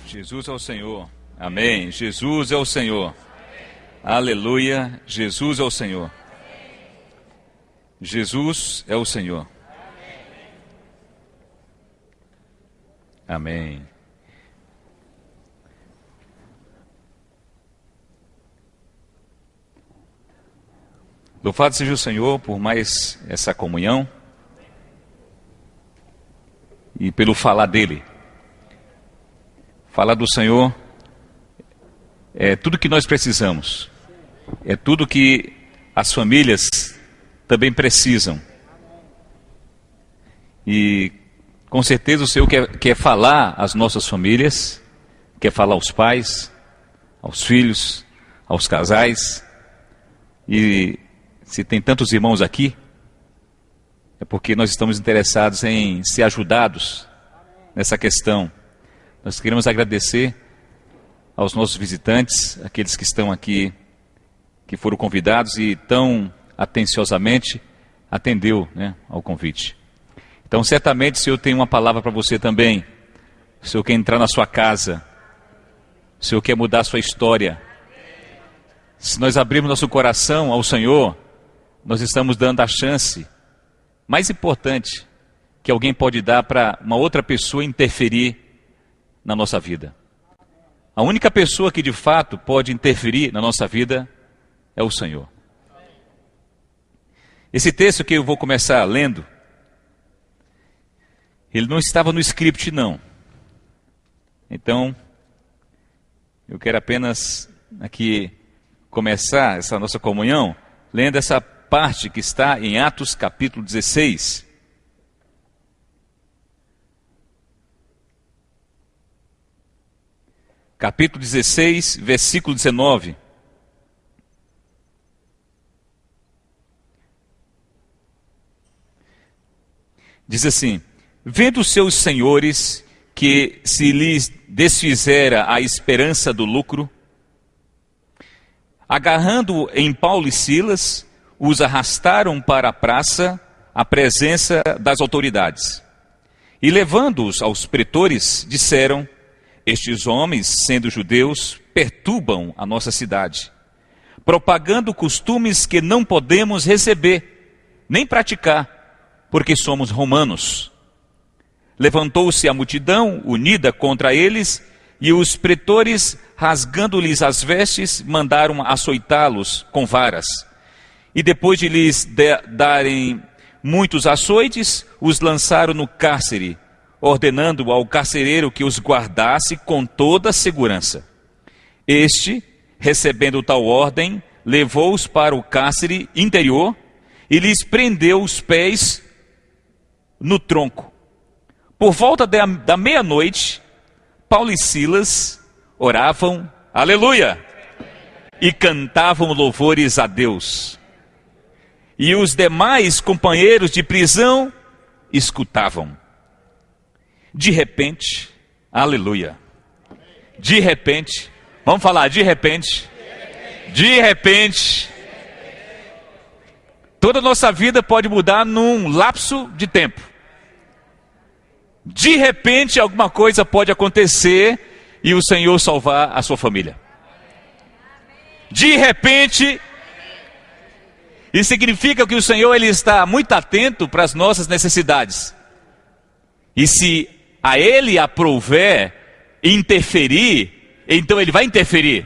Jesus é o Senhor. Amém. Jesus é o Senhor. Aleluia. Jesus é o Senhor. Jesus é o Senhor. Amém. Louvado seja o Senhor por mais essa comunhão e pelo falar dele. Falar do Senhor é tudo que nós precisamos, é tudo que as famílias também precisam. E com certeza o Senhor quer falar às nossas famílias, quer falar aos pais, aos filhos, aos casais. E se tem tantos irmãos aqui, é porque nós estamos interessados em ser ajudados nessa questão. Nós queremos agradecer aos nossos visitantes, aqueles que estão aqui, que foram convidados e tão atenciosamente atendeu, ao convite. Então, certamente, o Senhor tem uma palavra para você também. O Senhor quer entrar na sua casa. O Senhor quer mudar a sua história. Se nós abrirmos nosso coração ao Senhor, nós estamos dando a chance mais importante que alguém pode dar para uma outra pessoa interferir na nossa vida. A única pessoa que de fato pode interferir na nossa vida é o Senhor. Esse texto que eu vou começar lendo, ele não estava no script não. Então, eu quero apenas aqui começar essa nossa comunhão lendo essa parte que está em Atos capítulo 16. Capítulo 16, versículo 19. Diz assim: vendo seus senhores que se lhes desfizera a esperança do lucro, agarrando em Paulo e Silas, os arrastaram para a praça, à presença das autoridades. E levando-os aos pretores, disseram: estes homens, sendo judeus, perturbam a nossa cidade, propagando costumes que não podemos receber, nem praticar, porque somos romanos. Levantou-se a multidão unida contra eles, e os pretores, rasgando-lhes as vestes, mandaram açoitá-los com varas. E depois de lhes darem muitos açoites, os lançaram no cárcere, ordenando ao carcereiro que os guardasse com toda a segurança. Este, recebendo tal ordem, levou-os para o cárcere interior e lhes prendeu os pés no tronco. Por volta da meia-noite, Paulo e Silas oravam, aleluia, e cantavam louvores a Deus. E os demais companheiros de prisão escutavam. De repente, aleluia, de repente, vamos falar, de repente, toda a nossa vida pode mudar num lapso de tempo. De repente, alguma coisa pode acontecer e o Senhor salvar a sua família. De repente, isso significa que o Senhor ele está muito atento para as nossas necessidades. E se a Ele aprouver interferir, então Ele vai interferir.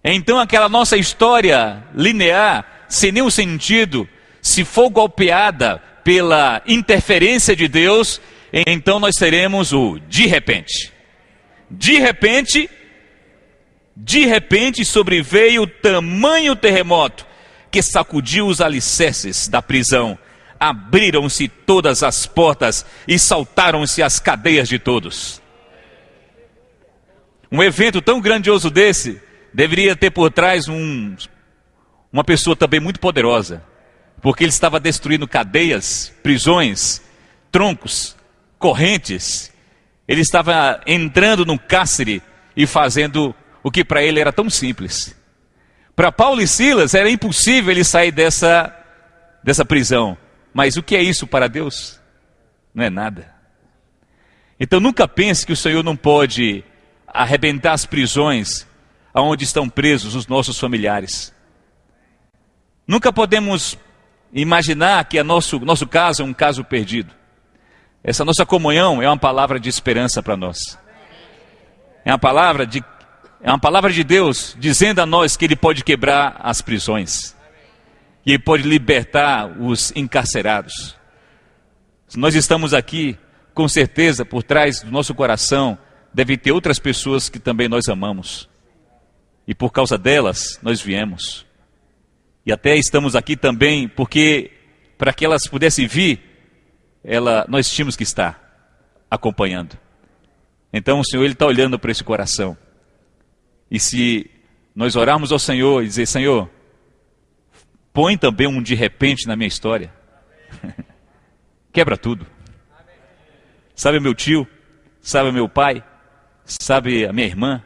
Então aquela nossa história linear, sem nenhum sentido, se for golpeada pela interferência de Deus, então nós teremos o de repente. De repente sobreveio tamanho terremoto que sacudiu os alicerces da prisão. Abriram-se todas as portas e saltaram-se as cadeias de todos. Um evento tão grandioso desse deveria ter por trás uma pessoa também muito poderosa, porque ele estava destruindo cadeias, prisões, troncos, correntes. Ele estava entrando num cárcere e fazendo o que para ele era tão simples. Para Paulo e Silas era impossível ele sair dessa prisão. Mas o que é isso para Deus? Não é nada. Então nunca pense que o Senhor não pode arrebentar as prisões aonde estão presos os nossos familiares. Nunca podemos imaginar que nosso caso é um caso perdido. Essa nossa comunhão é uma palavra de esperança para nós. É uma palavra de Deus dizendo a nós que Ele pode quebrar as prisões. E Ele pode libertar os encarcerados. Se nós estamos aqui, com certeza, por trás do nosso coração, deve ter outras pessoas que também nós amamos. E por causa delas, nós viemos. E até estamos aqui também, porque para que elas pudessem vir, nós tínhamos que estar acompanhando. Então o Senhor está olhando para esse coração. E se nós orarmos ao Senhor e dizer, Senhor, põe também um de repente na minha história. Quebra tudo. Sabe o meu tio, sabe o meu pai, sabe a minha irmã,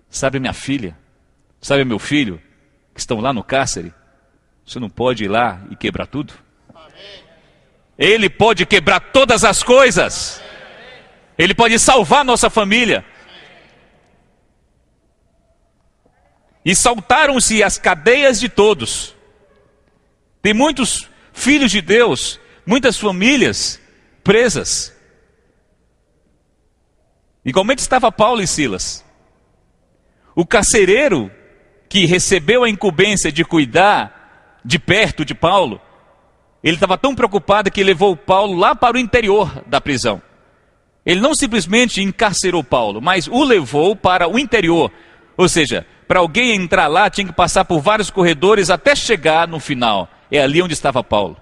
sabe a minha filha, sabe o meu filho, que estão lá no cárcere. Você não pode ir lá e quebrar tudo? Ele pode quebrar todas as coisas. Ele pode salvar nossa família. E saltaram-se as cadeias de todos. Tem muitos filhos de Deus, muitas famílias presas. Igualmente estava Paulo e Silas. O carcereiro que recebeu a incumbência de cuidar de perto de Paulo, ele estava tão preocupado que levou Paulo lá para o interior da prisão. Ele não simplesmente encarcerou Paulo, mas o levou para o interior. Ou seja, para alguém entrar lá tinha que passar por vários corredores até chegar no final. É ali onde estava Paulo.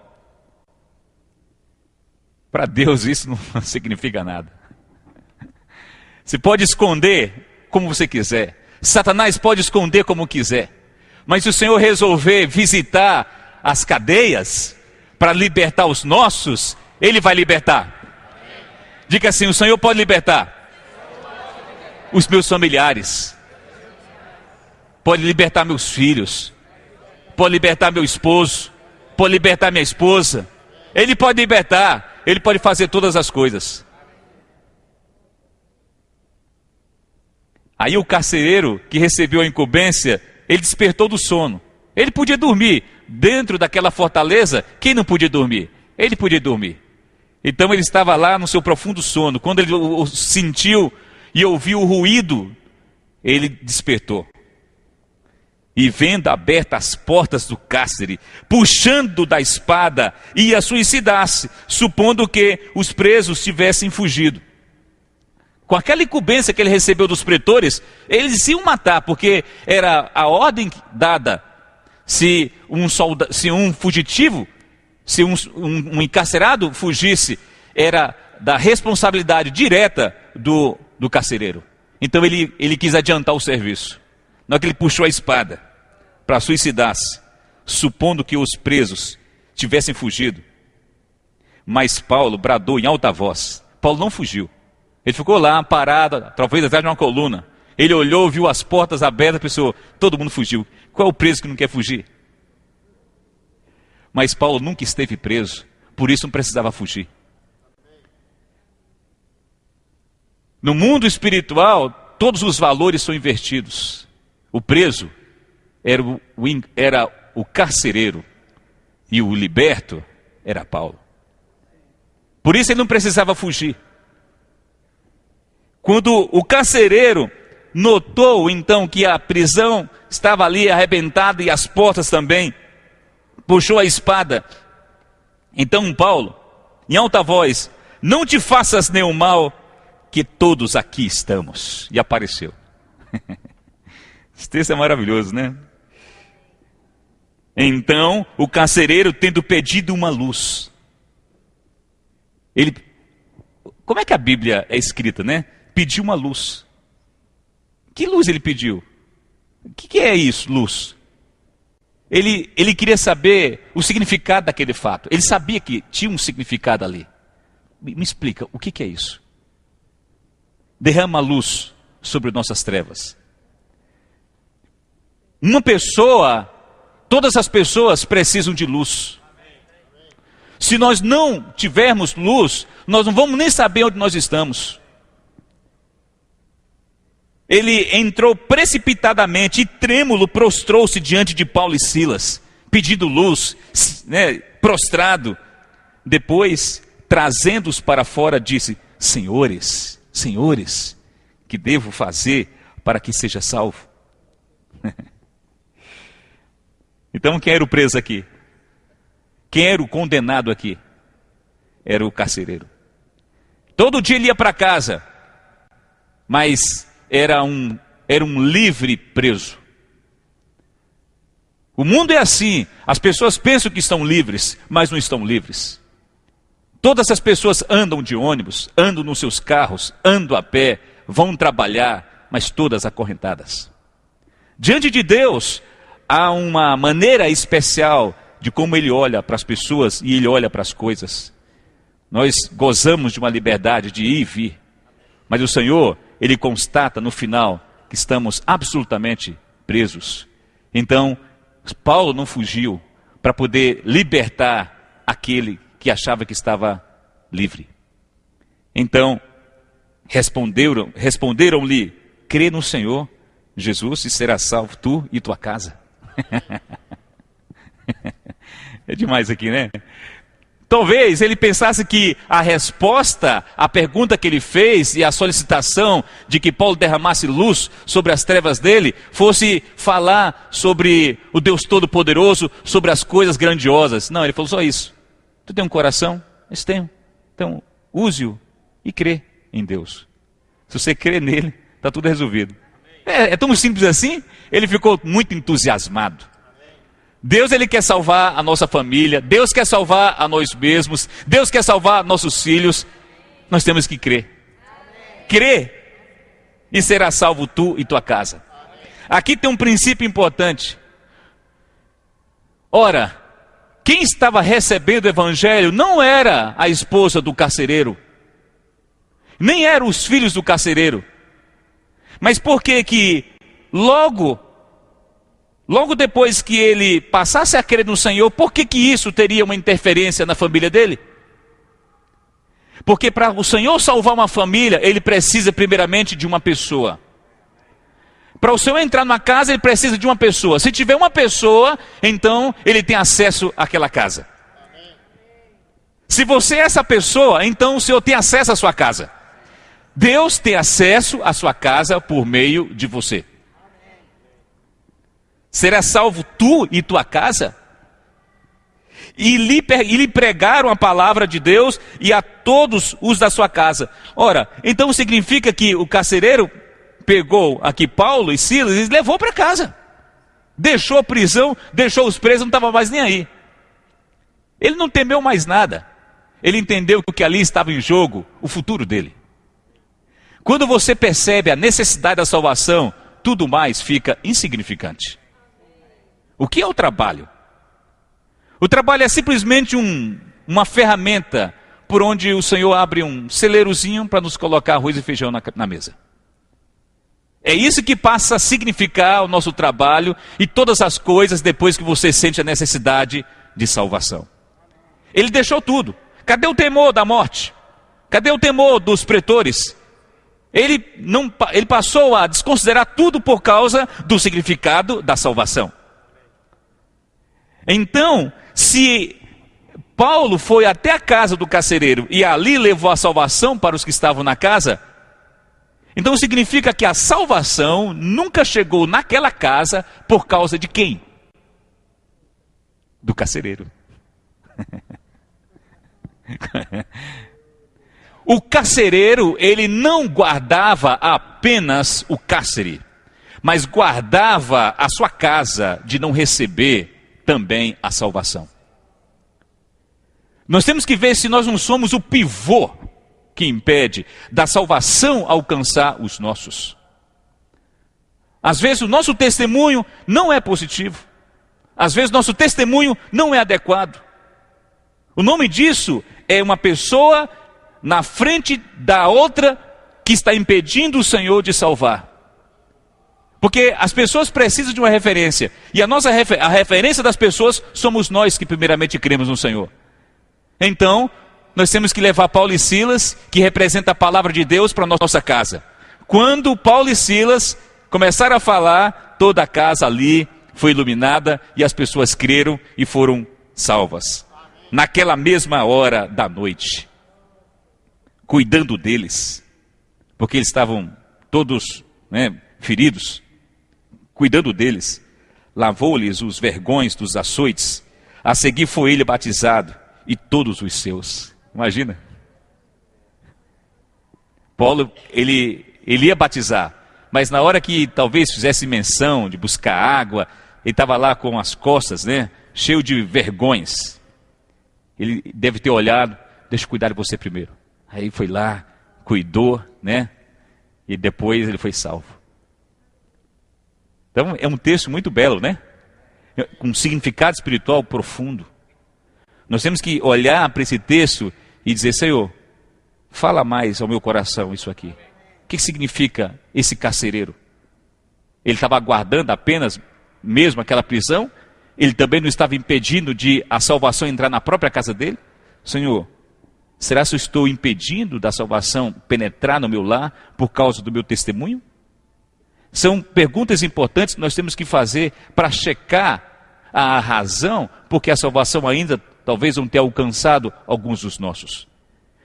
Para Deus isso não significa nada. Você pode esconder como você quiser. Satanás pode esconder como quiser. Mas se o Senhor resolver visitar as cadeias para libertar os nossos, Ele vai libertar. Diga assim, o Senhor pode libertar os meus familiares. Pode libertar meus filhos. Pode libertar meu esposo. Pode libertar minha esposa. Ele pode libertar. Ele pode fazer todas as coisas. Aí o carcereiro que recebeu a incumbência, ele despertou do sono. Ele podia dormir dentro daquela fortaleza. Quem não podia dormir? Ele podia dormir. Então ele estava lá no seu profundo sono. Quando ele o sentiu e ouviu o ruído, ele despertou. E vendo abertas as portas do cárcere, puxando da espada, ia suicidar-se, supondo que os presos tivessem fugido. Com aquela incumbência que ele recebeu dos pretores, eles iam matar, porque era a ordem dada. Se um fugitivo, se um encarcerado fugisse, era da responsabilidade direta do carcereiro. Então ele quis adiantar o serviço. Na hora que ele puxou a espada para suicidar-se, supondo que os presos tivessem fugido. Mas Paulo bradou em alta voz. Paulo não fugiu. Ele ficou lá parado, talvez atrás de uma coluna. Ele olhou, viu as portas abertas e pensou, todo mundo fugiu. Qual é o preso que não quer fugir? Mas Paulo nunca esteve preso, por isso não precisava fugir. No mundo espiritual, todos os valores são invertidos. O preso era o carcereiro e o liberto era Paulo. Por isso ele não precisava fugir. Quando o carcereiro notou então que a prisão estava ali arrebentada e as portas também, puxou a espada. Então Paulo, em alta voz, não te faças nenhum mal, que todos aqui estamos. E apareceu. Esse texto é maravilhoso, né? Então o carcereiro, tendo pedido uma luz, como é que a Bíblia é escrita, né? Pediu uma luz. Que luz ele pediu? O que é isso, luz? Ele queria saber o significado daquele fato. Ele sabia que tinha um significado ali. Me explica, o que é isso? Derrama luz sobre nossas trevas. Uma pessoa, todas as pessoas precisam de luz. Se nós não tivermos luz, nós não vamos nem saber onde nós estamos. ele entrou precipitadamente e trêmulo prostrou-se diante de Paulo e Silas, pedindo luz, né, prostrado. Depois, trazendo-os para fora, disse: Senhores, senhores, que devo fazer para que seja salvo? Então, quem era o preso aqui? Quem era o condenado aqui? Era o carcereiro. Todo dia ele ia para casa, mas era um livre preso. O mundo é assim, as pessoas pensam que estão livres, mas não estão livres. Todas as pessoas andam de ônibus, andam nos seus carros, andam a pé, vão trabalhar, mas todas acorrentadas. Diante de Deus, há uma maneira especial de como Ele olha para as pessoas e Ele olha para as coisas. Nós gozamos de uma liberdade de ir e vir, mas o Senhor, Ele constata no final que estamos absolutamente presos. Então, Paulo não fugiu para poder libertar aquele que achava que estava livre. Então, responderam-lhe: crê no Senhor Jesus e serás salvo tu e tua casa. É demais aqui, né? Talvez ele pensasse que a resposta à pergunta que ele fez e a solicitação de que Paulo derramasse luz sobre as trevas dele fosse falar sobre o Deus Todo-Poderoso, sobre as coisas grandiosas. Não, ele falou só isso. Tu tem um coração? Eu tenho. Então, use-o e crê em Deus. Se você crê nele, está tudo resolvido. É tão simples assim. Ele ficou muito entusiasmado. Deus, Ele quer salvar a nossa família. Deus quer salvar a nós mesmos. Deus quer salvar nossos filhos. Nós temos que crer. Crê e será salvo tu e tua casa. Aqui tem um princípio importante. Ora, quem estava recebendo o evangelho não era a esposa do carcereiro, nem eram os filhos do carcereiro. Mas por que logo depois que ele passasse a crer no Senhor, por que isso teria uma interferência na família dele? Porque para o Senhor salvar uma família, Ele precisa primeiramente de uma pessoa. Para o Senhor entrar numa casa, Ele precisa de uma pessoa. Se tiver uma pessoa, então Ele tem acesso àquela casa. Se você é essa pessoa, então o Senhor tem acesso à sua casa. Deus tem acesso à sua casa por meio de você. Será salvo tu e tua casa? E lhe pregaram a palavra de Deus e a todos os da sua casa. Ora, então significa que o carcereiro pegou aqui Paulo e Silas e levou para casa. Deixou a prisão, deixou os presos, não estava mais nem aí. Ele não temeu mais nada. Ele entendeu que ali estava em jogo o futuro dele. Quando você percebe a necessidade da salvação, tudo mais fica insignificante. O que é o trabalho? O trabalho é simplesmente uma ferramenta por onde o Senhor abre um celeirozinho para nos colocar arroz e feijão na mesa. É isso que passa a significar o nosso trabalho e todas as coisas depois que você sente a necessidade de salvação. Ele deixou tudo. Cadê o temor da morte? Cadê o temor dos pretores? Ele passou a desconsiderar tudo por causa do significado da salvação. Então, se Paulo foi até a casa do carcereiro e ali levou a salvação para os que estavam na casa, então significa que a salvação nunca chegou naquela casa por causa de quem? Do carcereiro. O carcereiro, ele não guardava apenas o cárcere, mas guardava a sua casa de não receber também a salvação. Nós temos que ver se nós não somos o pivô que impede da salvação alcançar os nossos. Às vezes o nosso testemunho não é positivo. Às vezes o nosso testemunho não é adequado. O nome disso é uma pessoa na frente da outra que está impedindo o Senhor de salvar. Porque as pessoas precisam de uma referência. E a referência das pessoas somos nós que primeiramente cremos no Senhor. Então, nós temos que levar Paulo e Silas, que representa a palavra de Deus, para a nossa casa. Quando Paulo e Silas começaram a falar, toda a casa ali foi iluminada e as pessoas creram e foram salvas. Naquela mesma hora da noite, cuidando deles, porque eles estavam todos, feridos, cuidando deles, lavou-lhes os vergões dos açoites, a seguir foi ele batizado e todos os seus. Imagina. Paulo, ele ia batizar, mas na hora que talvez fizesse menção de buscar água, ele estava lá com as costas, cheio de vergões. Ele deve ter olhado, deixa eu cuidar de você primeiro. Aí foi lá, cuidou, e depois ele foi salvo. Então é um texto muito belo, com um significado espiritual profundo. Nós temos que olhar para esse texto e dizer: Senhor, fala mais ao meu coração isso aqui. O que significa esse carcereiro? Ele estava aguardando apenas mesmo aquela prisão? Ele também não estava impedindo de a salvação entrar na própria casa dele? Senhor, será que eu estou impedindo da salvação penetrar no meu lar por causa do meu testemunho? São perguntas importantes que nós temos que fazer para checar a razão porque a salvação ainda talvez não tenha alcançado alguns dos nossos.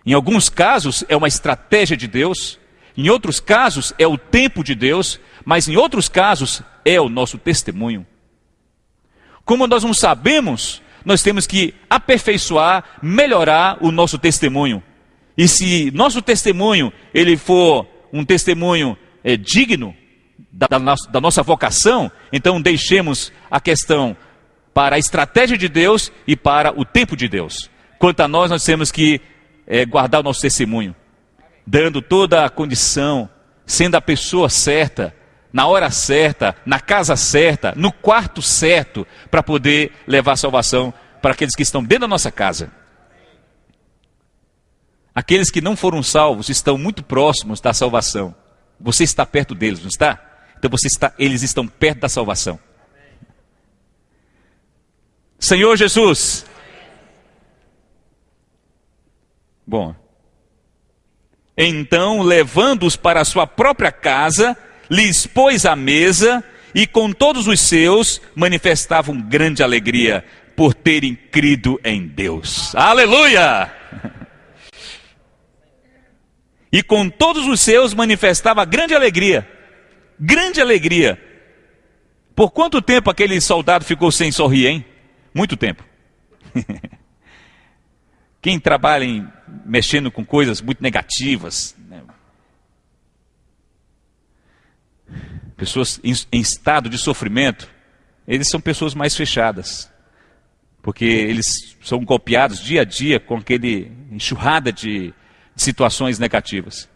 Em alguns casos é uma estratégia de Deus, em outros casos é o tempo de Deus, mas em outros casos é o nosso testemunho. Como nós não sabemos, nós temos que aperfeiçoar, melhorar o nosso testemunho. E se nosso testemunho ele for um testemunho digno da nossa vocação, então deixemos a questão para a estratégia de Deus e para o tempo de Deus. Quanto a nós temos que guardar o nosso testemunho, dando toda a condição, sendo a pessoa certa, na hora certa, na casa certa, no quarto certo, para poder levar a salvação para aqueles que estão dentro da nossa casa. Aqueles que não foram salvos estão muito próximos da salvação. Você está perto deles, não está? Então eles estão perto da salvação. Senhor Jesus. Bom. Então, levando-os para a sua própria casa, lhes pôs à mesa e com todos os seus manifestavam grande alegria por terem crido em Deus. Aleluia! E com todos os seus manifestava grande alegria. Grande alegria. Por quanto tempo aquele soldado ficou sem sorrir, hein? Muito tempo. Quem trabalha mexendo com coisas muito negativas, pessoas em estado de sofrimento, eles são pessoas mais fechadas, porque eles são golpeados dia a dia com aquele enxurrada de situações negativas.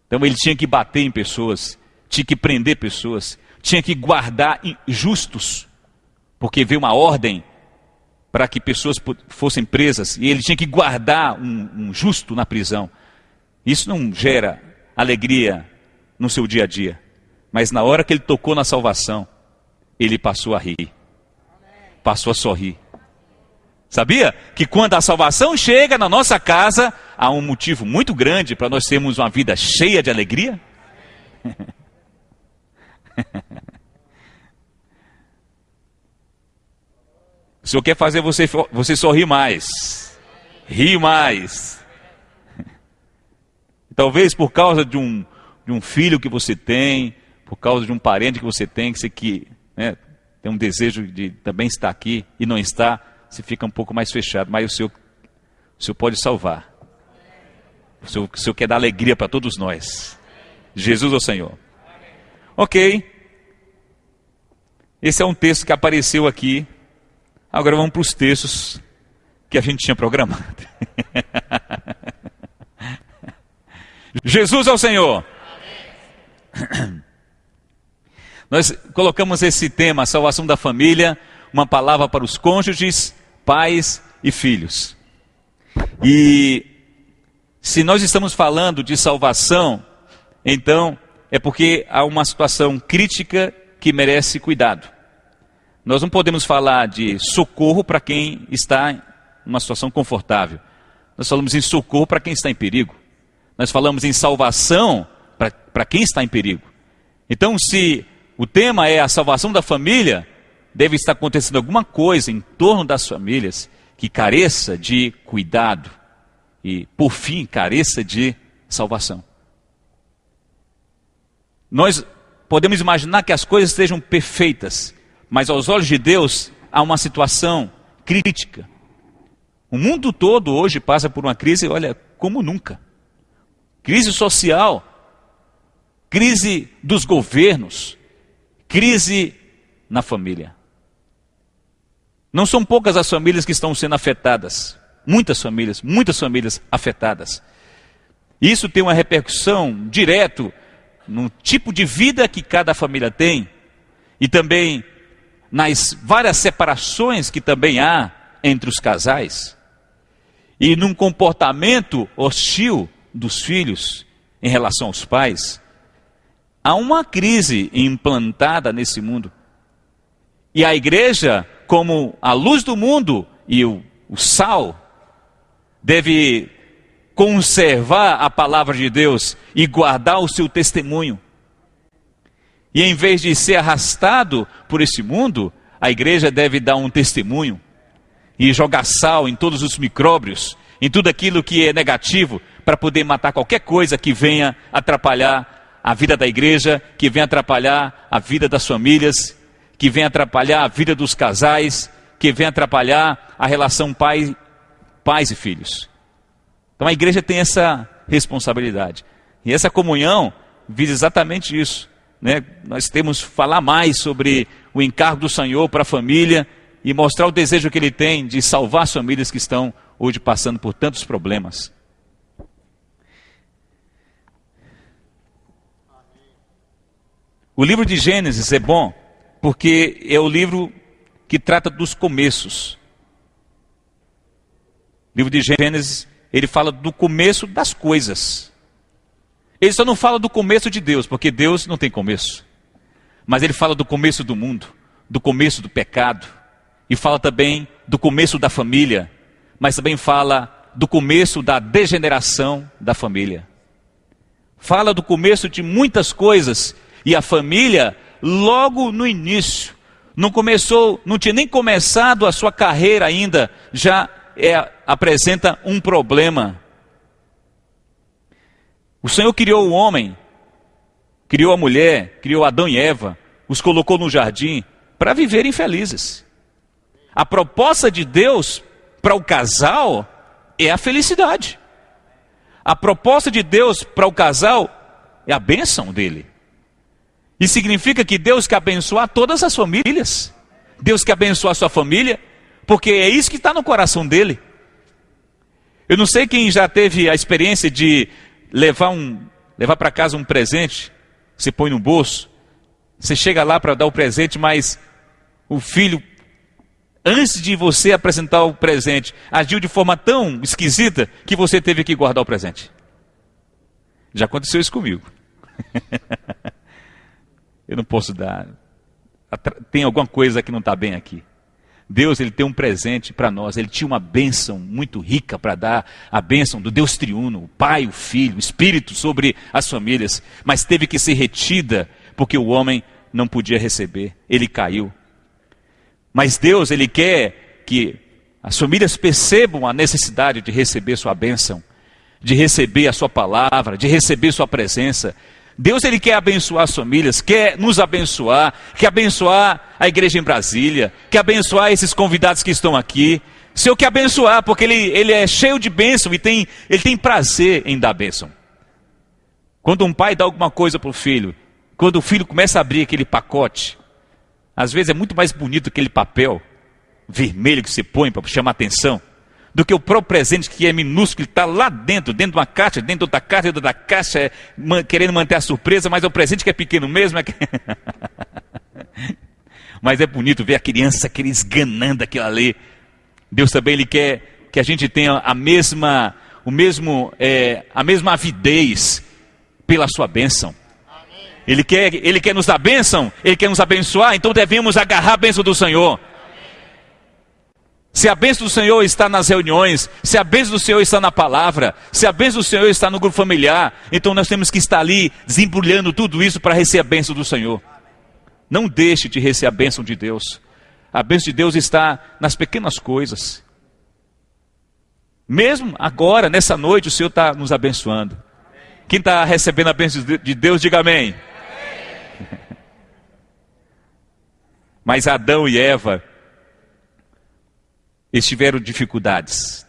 Então ele tinha que bater em pessoas, tinha que prender pessoas, tinha que guardar justos, porque veio uma ordem para que pessoas fossem presas, e ele tinha que guardar um justo na prisão. Isso não gera alegria no seu dia a dia, mas na hora que ele tocou na salvação, ele passou a rir, passou a sorrir. Sabia que quando a salvação chega na nossa casa, há um motivo muito grande para nós termos uma vida cheia de alegria? O Senhor quer fazer você sorrir mais, rir mais. Talvez por causa de um filho que você tem, por causa de um parente que você tem, que tem um desejo de também estar aqui e não está, você fica um pouco mais fechado, mas o Senhor pode salvar. O Senhor quer dar alegria para todos nós. Jesus é o Senhor. Ok. Esse é um texto que apareceu aqui. Agora vamos para os textos que a gente tinha programado. Jesus é o Senhor. Nós colocamos esse tema, salvação da família, uma palavra para os cônjuges, pais e filhos. E se nós estamos falando de salvação, então é porque há uma situação crítica que merece cuidado. Nós não podemos falar de socorro para quem está em uma situação confortável. Nós falamos em socorro para quem está em perigo. Nós falamos em salvação para quem está em perigo. Então, se o tema é a salvação da família, deve estar acontecendo alguma coisa em torno das famílias que careça de cuidado e, por fim, careça de salvação. Nós podemos imaginar que as coisas estejam perfeitas, mas aos olhos de Deus há uma situação crítica. O mundo todo hoje passa por uma crise, olha, como nunca. Crise social, crise dos governos, crise na família. Não são poucas as famílias que estão sendo afetadas. Muitas famílias afetadas. Isso tem uma repercussão direta no tipo de vida que cada família tem e também nas várias separações que também há entre os casais e num comportamento hostil dos filhos em relação aos pais. Há uma crise implantada nesse mundo e a igreja, como a luz do mundo e o sal, deve conservar a palavra de Deus e guardar o seu testemunho. E em vez de ser arrastado por esse mundo, a igreja deve dar um testemunho e jogar sal em todos os micróbios, em tudo aquilo que é negativo, para poder matar qualquer coisa que venha atrapalhar a vida da igreja, que venha atrapalhar a vida das famílias, que venha atrapalhar a vida dos casais, que venha atrapalhar a relação pais e filhos. Então a igreja tem essa responsabilidade. E essa comunhão visa exatamente isso, né? Nós temos que falar mais sobre o encargo do Senhor para a família e mostrar o desejo que Ele tem de salvar as famílias que estão hoje passando por tantos problemas. O livro de Gênesis é bom porque é o livro que trata dos começos. O livro de Gênesis, ele fala do começo das coisas. Ele só não fala do começo de Deus, porque Deus não tem começo. Mas ele fala do começo do mundo, do começo do pecado. E fala também do começo da família. Mas também fala do começo da degeneração da família. Fala do começo de muitas coisas. E a família, logo no início, não tinha nem começado a sua carreira ainda, já apresenta um problema. O Senhor criou o homem, criou a mulher, criou Adão e Eva, os colocou no jardim para viverem felizes. A proposta de Deus para o casal é a felicidade. A proposta de Deus para o casal é a bênção dele. E significa que Deus quer abençoar todas as famílias. Deus quer abençoar a sua família, porque é isso que está no coração dele. Eu não sei quem já teve a experiência de levar para casa um presente, você põe no bolso, você chega lá para dar o presente, mas o filho, antes de você apresentar o presente, agiu de forma tão esquisita que você teve que guardar o presente. Já aconteceu isso comigo. Eu não posso dar. Tem alguma coisa que não está bem aqui. Deus, ele tem um presente para nós. Ele tinha uma bênção muito rica para dar. A bênção do Deus triuno, o Pai, o Filho, o Espírito sobre as famílias. Mas teve que ser retida, porque o homem não podia receber. Ele caiu. Mas Deus, ele quer que as famílias percebam a necessidade de receber sua bênção, de receber a sua palavra, de receber sua presença. Deus, ele quer abençoar as famílias, quer nos abençoar, quer abençoar a igreja em Brasília, quer abençoar esses convidados que estão aqui. O Senhor quer abençoar, porque ele é cheio de bênção e ele tem prazer em dar bênção. Quando um pai dá alguma coisa para o filho, quando o filho começa a abrir aquele pacote, às vezes é muito mais bonito aquele papel vermelho que você põe para chamar atenção, do que o próprio presente que é minúsculo, que está lá dentro de uma caixa, dentro de outra caixa, dentro da caixa, querendo manter a surpresa, mas é o presente que é pequeno mesmo. Mas é bonito ver a criança esganando aquilo ali. Deus também, ele quer que a gente tenha a mesma avidez pela sua bênção. Ele quer nos dar bênção, ele quer nos abençoar, então devemos agarrar a bênção do Senhor. Se a bênção do Senhor está nas reuniões, se a bênção do Senhor está na palavra, se a bênção do Senhor está no grupo familiar, então nós temos que estar ali desembrulhando tudo isso para receber a bênção do Senhor. Não deixe de receber a bênção de Deus. A bênção de Deus está nas pequenas coisas. Mesmo agora, nessa noite, o Senhor está nos abençoando. Quem está recebendo a bênção de Deus, diga amém. Mas Adão e Eva, eles tiveram dificuldades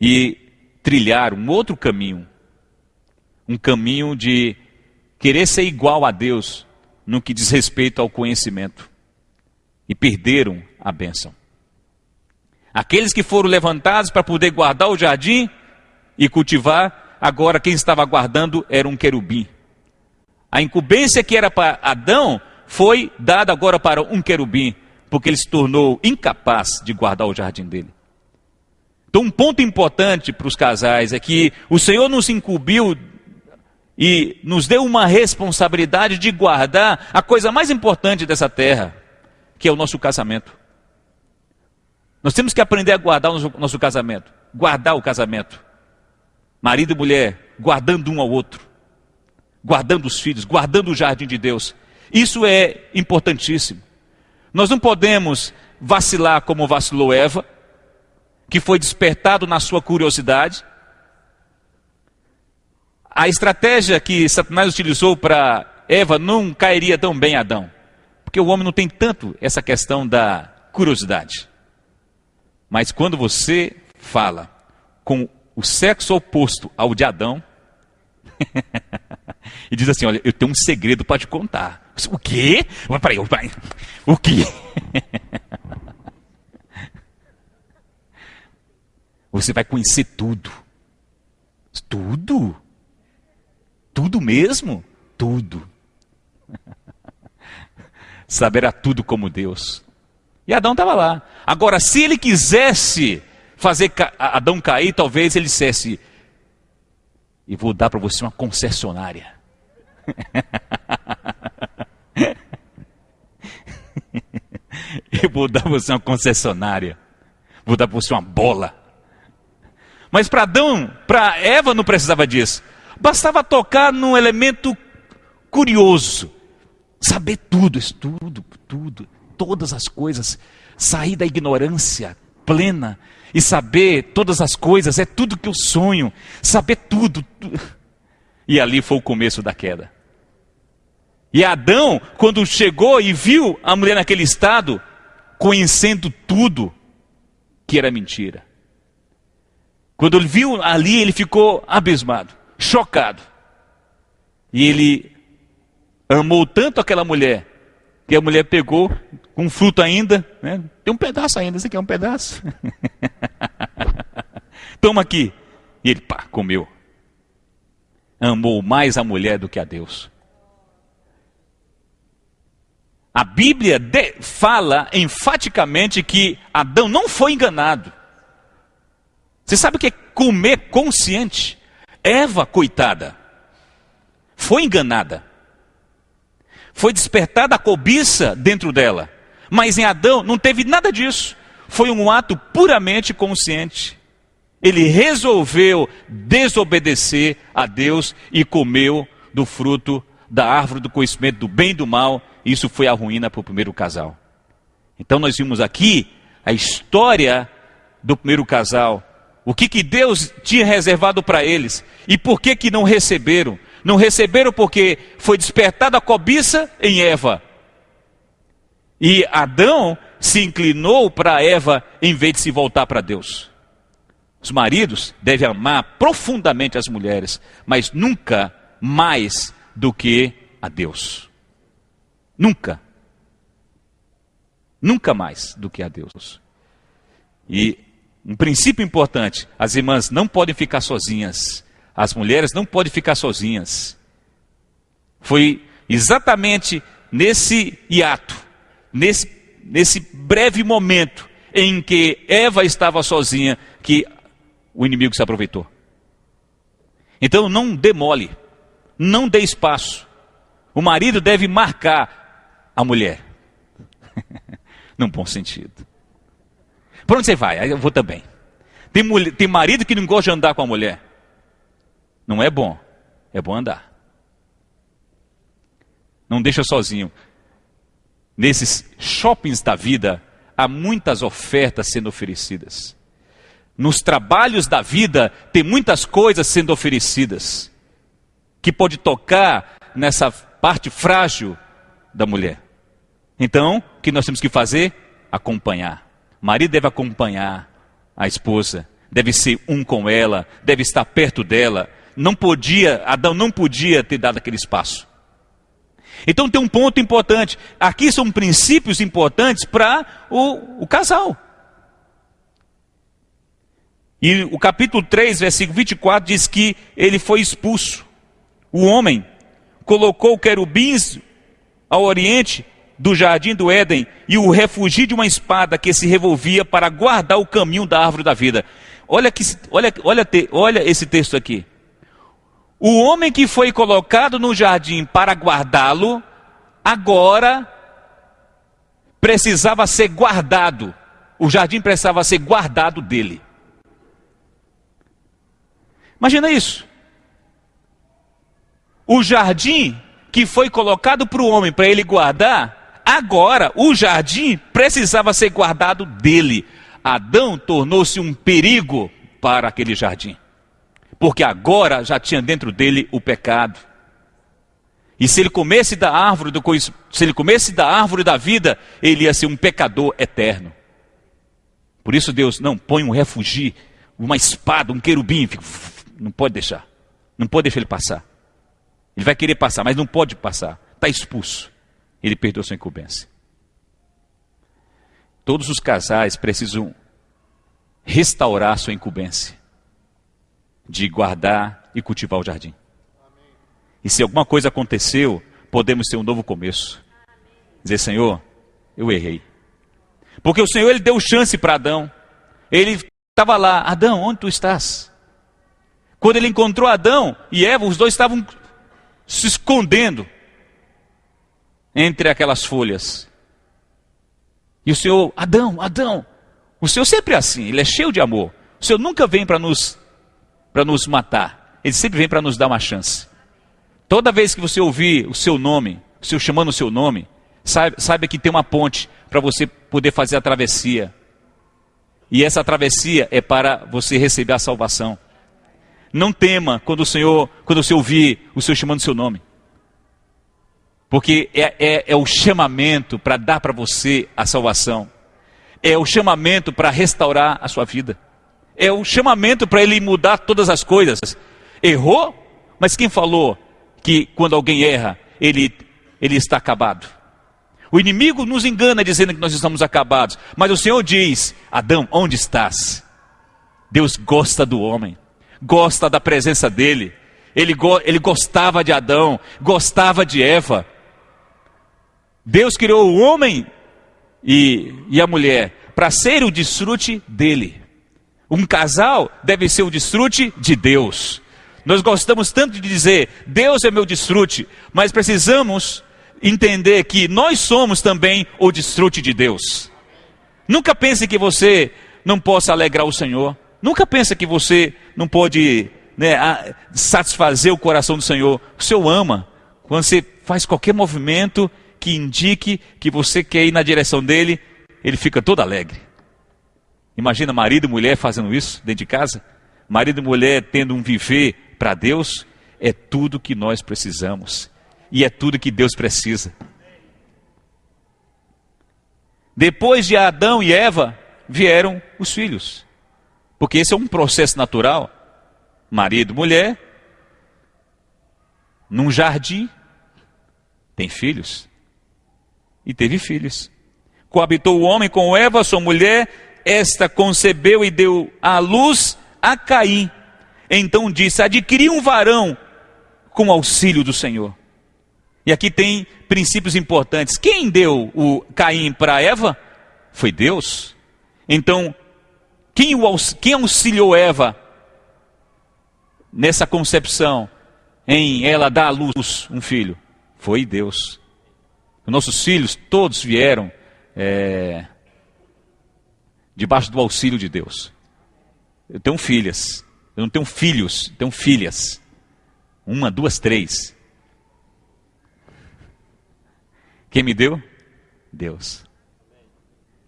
e trilharam um outro caminho. Um caminho de querer ser igual a Deus no que diz respeito ao conhecimento. E perderam a bênção. Aqueles que foram levantados para poder guardar o jardim e cultivar, agora quem estava guardando era um querubim. A incumbência que era para Adão foi dada agora para um querubim, porque ele se tornou incapaz de guardar o jardim dele. Então um ponto importante para os casais é que o Senhor nos incumbiu e nos deu uma responsabilidade de guardar a coisa mais importante dessa terra, que é o nosso casamento. Nós temos que aprender a guardar o nosso casamento, guardar o casamento. Marido e mulher, guardando um ao outro, guardando os filhos, guardando o jardim de Deus. Isso é importantíssimo. Nós não podemos vacilar como vacilou Eva, que foi despertado na sua curiosidade. A estratégia que Satanás utilizou para Eva não cairia tão bem a Adão, porque o homem não tem tanto essa questão da curiosidade. Mas quando você fala com o sexo oposto ao de Adão, e diz assim, olha, eu tenho um segredo para te contar. O quê? Peraí, o quê? Você vai conhecer tudo. Tudo? Tudo mesmo? Tudo. Saberá tudo como Deus. E Adão estava lá. Agora, se ele quisesse fazer Adão cair, talvez ele dissesse, e vou dar para você uma concessionária. Eu vou dar para você uma concessionária. Vou dar para você uma bola. Mas para Adão, para Eva não precisava disso. Bastava tocar num elemento curioso. Saber tudo, tudo, todas as coisas. Sair da ignorância plena e saber todas as coisas. É tudo que eu sonho. Saber tudo. E ali foi o começo da queda. E Adão, quando chegou e viu a mulher naquele estado, conhecendo tudo que era mentira. Quando ele viu ali, ele ficou abismado, chocado. E ele amou tanto aquela mulher, que a mulher pegou, com um fruto ainda, né? Tem um pedaço ainda, você quer um pedaço? Toma aqui. E ele, comeu. Amou mais a mulher do que a Deus. A Bíblia fala enfaticamente que Adão não foi enganado. Você sabe o que é comer consciente? Eva, coitada, foi enganada. Foi despertada a cobiça dentro dela. Mas em Adão não teve nada disso. Foi um ato puramente consciente. Ele resolveu desobedecer a Deus e comeu do fruto da árvore do conhecimento do bem e do mal. Isso foi a ruína para o primeiro casal. Então nós vimos aqui a história do primeiro casal. O que Deus tinha reservado para eles. E por que não receberam? Não receberam porque foi despertada a cobiça em Eva. E Adão se inclinou para Eva em vez de se voltar para Deus. Os maridos devem amar profundamente as mulheres, mas nunca mais do que a Deus. Nunca. Nunca mais do que a Deus. E um princípio importante, as irmãs não podem ficar sozinhas. As mulheres não podem ficar sozinhas. Foi exatamente nesse hiato, nesse breve momento em que Eva estava sozinha, que o inimigo se aproveitou. Então não demole, não dê espaço. O marido deve marcar a mulher. Num bom sentido. Para onde você vai? Aí eu vou também. Tem marido que não gosta de andar com a mulher. Não é bom. É bom andar. Não deixa sozinho. Nesses shoppings da vida, há muitas ofertas sendo oferecidas. Nos trabalhos da vida, tem muitas coisas sendo oferecidas, que pode tocar nessa parte frágil da mulher. Então, o que nós temos que fazer? Acompanhar. O marido deve acompanhar a esposa, deve ser um com ela, deve estar perto dela. Adão não podia ter dado aquele espaço. Então tem um ponto importante. Aqui são princípios importantes para o casal. E o capítulo 3, versículo 24 diz que ele foi expulso. O homem colocou querubins ao oriente do jardim do Éden e o refugiu de uma espada que se revolvia para guardar o caminho da árvore da vida. Olha esse texto aqui. O homem que foi colocado no jardim para guardá-lo, agora precisava ser guardado. O jardim precisava ser guardado dele. Imagina isso. O jardim que foi colocado para o homem, para ele guardar, agora o jardim precisava ser guardado dele. Adão tornou-se um perigo para aquele jardim. Porque agora já tinha dentro dele o pecado. E se ele comesse da árvore da vida, ele ia ser um pecador eterno. Por isso Deus, não, põe um refúgio, uma espada, um querubim, não pode deixar. Não pode deixar ele passar. Ele vai querer passar, mas não pode passar. Está expulso. Ele perdeu sua incumbência. Todos os casais precisam restaurar sua incumbência de guardar e cultivar o jardim. E se alguma coisa aconteceu, podemos ter um novo começo. Dizer, Senhor, eu errei. Porque o Senhor, Ele deu chance para Adão. Ele estava lá, Adão, onde tu estás? Quando ele encontrou Adão e Eva, os dois estavam se escondendo entre aquelas folhas. E o Senhor, Adão, o Senhor sempre é assim, Ele é cheio de amor. O Senhor nunca vem para nos matar. Ele sempre vem para nos dar uma chance. Toda vez que você ouvir o seu nome, o Senhor chamando o seu nome, saiba que tem uma ponte para você poder fazer a travessia. E essa travessia é para você receber a salvação. Não tema quando você ouvir o Senhor chamando o seu nome. Porque é o chamamento para dar para você a salvação. É o chamamento para restaurar a sua vida. É o chamamento para Ele mudar todas as coisas. Errou? Mas quem falou que quando alguém erra, ele está acabado? O inimigo nos engana dizendo que nós estamos acabados. Mas o Senhor diz, Adão, onde estás? Deus gosta do homem. Gosta da presença dele. Ele gostava de Adão, gostava de Eva. Deus criou o homem e a mulher para ser o desfrute dele. Um casal deve ser o desfrute de Deus. Nós gostamos tanto de dizer, Deus é meu desfrute, mas precisamos entender que nós somos também o desfrute de Deus. Nunca pense que você não possa alegrar o Senhor. Nunca pense que você não pode satisfazer o coração do Senhor. O Senhor ama. Quando você faz qualquer movimento que indique que você quer ir na direção dele, ele fica todo alegre. Imagina marido e mulher fazendo isso dentro de casa. Marido e mulher tendo um viver para Deus. É tudo que nós precisamos. E é tudo que Deus precisa. Depois de Adão e Eva, vieram os filhos. Porque esse é um processo natural. Marido, mulher, num jardim, tem filhos. E teve filhos. Coabitou o homem com Eva, sua mulher, esta concebeu e deu à luz a Caim. Então disse, adquiri um varão com auxílio do Senhor. E aqui tem princípios importantes. Quem deu o Caim para Eva? Foi Deus. Então, quem auxiliou Eva nessa concepção, em ela dar à luz um filho? Foi Deus. Nossos filhos todos vieram debaixo do auxílio de Deus. Eu tenho filhas, eu não tenho filhos, tenho filhas. 1, 2, 3. Quem me deu? Deus.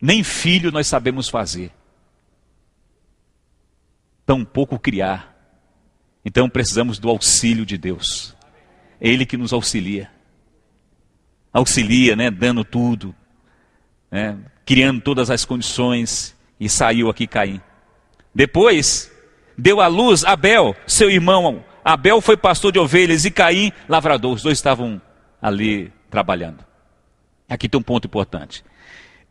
Nem filho nós sabemos fazer, tampouco criar. Então precisamos do auxílio de Deus. É Ele que nos auxilia. Auxilia, né, dando tudo, né, criando todas as condições, e saiu aqui Caim. Depois, deu à luz Abel, seu irmão. Abel foi pastor de ovelhas e Caim, lavrador. Os dois estavam ali trabalhando. Aqui tem um ponto importante.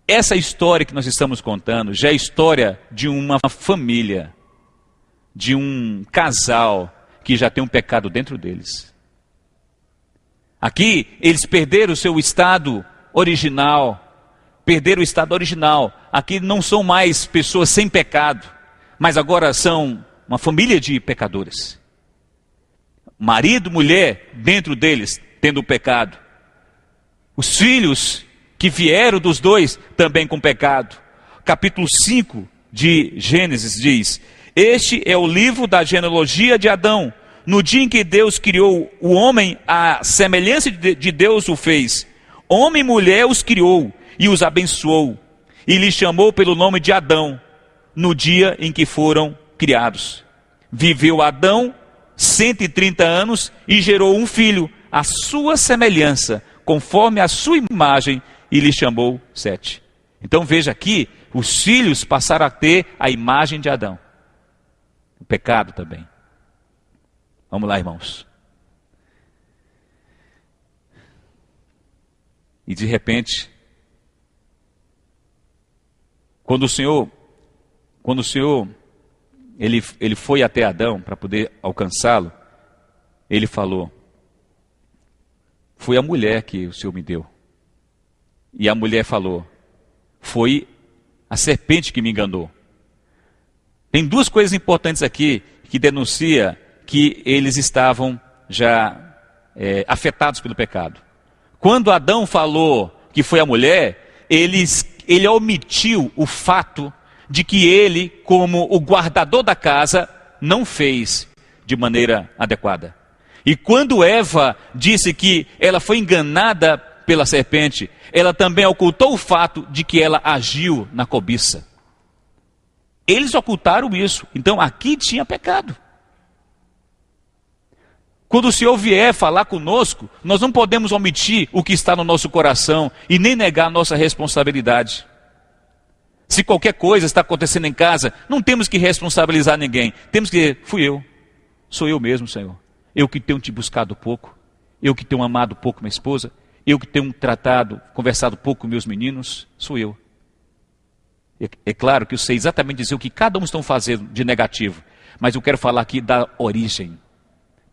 Essa história que nós estamos contando já é a história de uma família, de um casal que já tem um pecado dentro deles. Aqui, eles perderam o seu estado original. Perderam o estado original. Aqui não são mais pessoas sem pecado, mas agora são uma família de pecadores. Marido, mulher, dentro deles, tendo pecado. Os filhos que vieram dos dois, também com pecado. Capítulo 5 de Gênesis diz: este é o livro da genealogia de Adão. No dia em que Deus criou o homem, a semelhança de Deus o fez. Homem e mulher os criou e os abençoou. E lhes chamou pelo nome de Adão, no dia em que foram criados. Viveu Adão 130 anos e gerou um filho, à sua semelhança, conforme a sua imagem, e lhe chamou Sete. Então veja aqui, os filhos passaram a ter a imagem de Adão. O pecado também. Vamos lá, irmãos. E de repente, quando o Senhor ele foi até Adão para poder alcançá-lo, ele falou: foi a mulher que o Senhor me deu. E a mulher falou: foi a serpente que me enganou. Tem duas coisas importantes aqui que denuncia que eles estavam já afetados pelo pecado. Quando Adão falou que foi a mulher, ele omitiu o fato de que ele, como o guardador da casa, não fez de maneira adequada. E quando Eva disse que ela foi enganada pela serpente, ela também ocultou o fato de que ela agiu na cobiça. Eles ocultaram isso. Então aqui tinha pecado. Quando o Senhor vier falar conosco, nós não podemos omitir o que está no nosso coração e nem negar a nossa responsabilidade. Se qualquer coisa está acontecendo em casa, não temos que responsabilizar ninguém. Temos que dizer: fui eu, sou eu mesmo, Senhor. Eu que tenho te buscado pouco, eu que tenho amado pouco minha esposa, eu que tenho conversado pouco com meus meninos, sou eu. É claro que eu sei exatamente dizer o que cada um está fazendo de negativo, mas eu quero falar aqui da origem.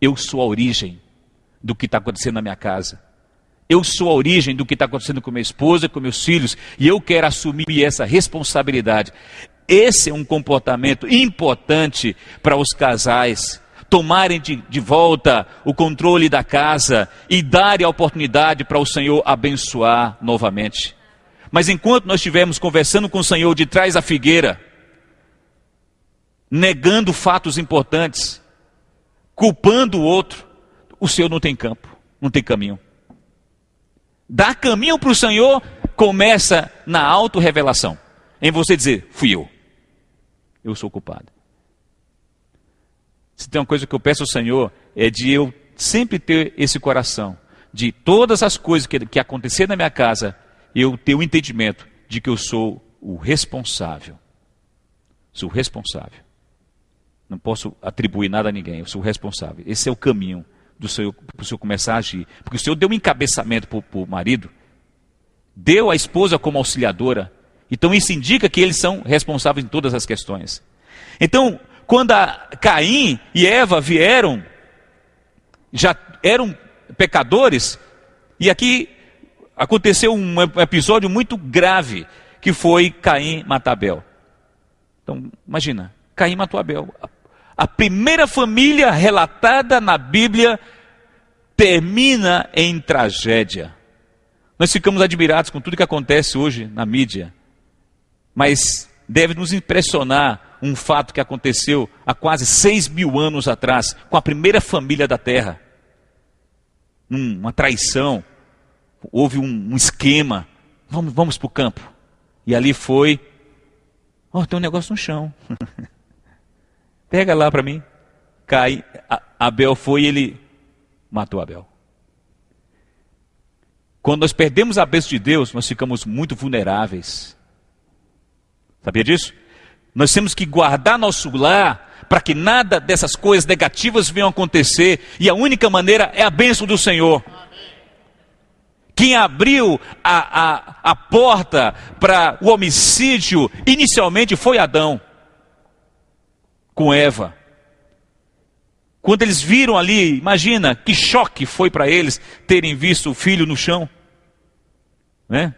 Eu sou a origem do que está acontecendo na minha casa. Eu sou a origem do que está acontecendo com minha esposa, com meus filhos, e eu quero assumir essa responsabilidade. Esse é um comportamento importante para os casais tomarem de volta o controle da casa e darem a oportunidade para o Senhor abençoar novamente. Mas enquanto nós estivermos conversando com o Senhor de trás da figueira, negando fatos importantes, culpando o outro, o Senhor não tem campo, não tem caminho. Dar caminho para o Senhor começa na autorrevelação, em você dizer: fui eu sou culpado. Se tem uma coisa que eu peço ao Senhor, é de eu sempre ter esse coração, de todas as coisas que acontecer na minha casa, eu ter o entendimento de que eu sou o responsável. Sou responsável. Não posso atribuir nada a ninguém, eu sou responsável. Esse é o caminho do Senhor, para o Senhor começar a agir. Porque o Senhor deu um encabeçamento para o marido, deu a esposa como auxiliadora, então isso indica que eles são responsáveis em todas as questões. Então, quando Caim e Eva vieram, já eram pecadores, e aqui aconteceu um episódio muito grave, que foi Caim matar Abel. Então, imagina, Caim matou Abel. A primeira família relatada na Bíblia termina em tragédia. Nós ficamos admirados com tudo que acontece hoje na mídia. Mas deve nos impressionar um fato que aconteceu há quase 6.000 anos atrás, com a primeira família da terra. Uma traição, houve um esquema, vamos para o campo. E ali foi, tem um negócio no chão, pega lá para mim. Abel foi e ele matou Abel. Quando nós perdemos a bênção de Deus, nós ficamos muito vulneráveis. Sabia disso? Nós temos que guardar nosso lar para que nada dessas coisas negativas venham acontecer. E a única maneira é a bênção do Senhor. Quem abriu a porta para o homicídio inicialmente foi Adão, com Eva. Quando eles viram ali, imagina que choque foi para eles terem visto o filho no chão, né?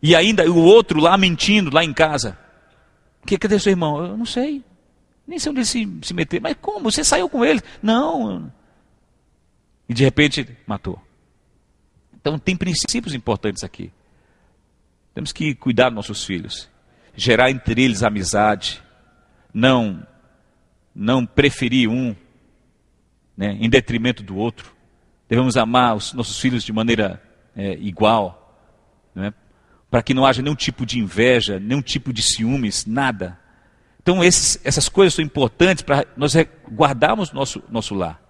E ainda o outro lá mentindo, lá em casa. Cadê seu irmão? Eu não sei, nem sei onde ele se meter. Mas como? Você saiu com ele? Não. E de repente matou. Então tem princípios importantes aqui. Temos que cuidar dos nossos filhos, gerar entre eles amizade, não preferir um, né, em detrimento do outro. Devemos amar os nossos filhos de maneira igual, né, para que não haja nenhum tipo de inveja, nenhum tipo de ciúmes, nada. Então essas coisas são importantes para nós guardarmos nosso lar.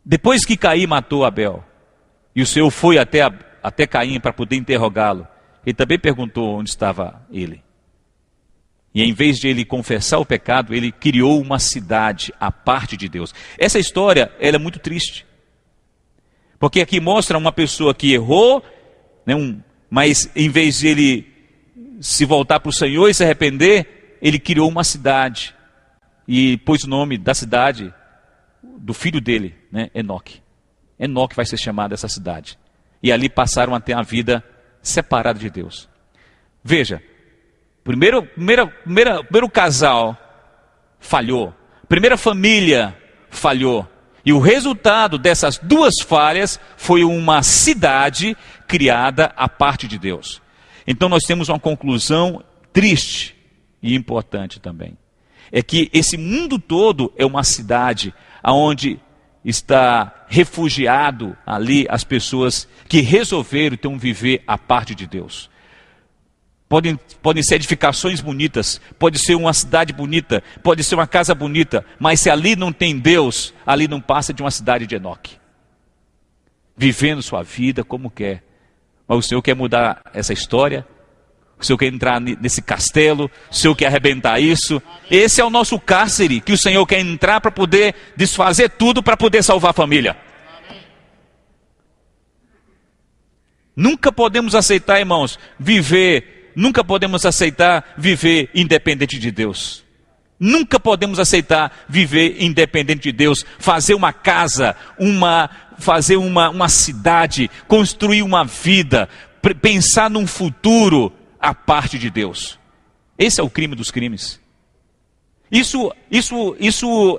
Depois que Caim matou Abel, e o Senhor foi até Caim para poder interrogá-lo, ele também perguntou onde estava ele. E em vez de ele confessar o pecado, ele criou uma cidade à parte de Deus. Essa história, ela é muito triste. Porque aqui mostra uma pessoa que errou, né, mas em vez de ele se voltar para o Senhor e se arrepender, ele criou uma cidade. E pôs o nome da cidade do filho dele, né, Enoque. Enoque vai ser chamado essa cidade. E ali passaram a ter a vida separada de Deus. Veja, primeiro casal falhou. Primeira família falhou. E o resultado dessas duas falhas foi uma cidade criada à parte de Deus. Então nós temos uma conclusão triste e importante também. É que esse mundo todo é uma cidade onde está refugiado ali as pessoas que resolveram então viver à parte de Deus. Podem ser edificações bonitas, pode ser uma cidade bonita, pode ser uma casa bonita, mas se ali não tem Deus, ali não passa de uma cidade de Enoque. Vivendo sua vida como quer. Mas o Senhor quer mudar essa história, o Senhor quer entrar nesse castelo, o Senhor quer arrebentar isso. Esse é o nosso cárcere, que o Senhor quer entrar para poder desfazer tudo, para poder salvar a família. Nunca podemos aceitar, irmãos, Nunca podemos aceitar viver independente de Deus. Nunca podemos aceitar viver independente de Deus. Fazer uma casa, fazer uma cidade, construir uma vida, pensar num futuro à parte de Deus. Esse é o crime dos crimes. Isso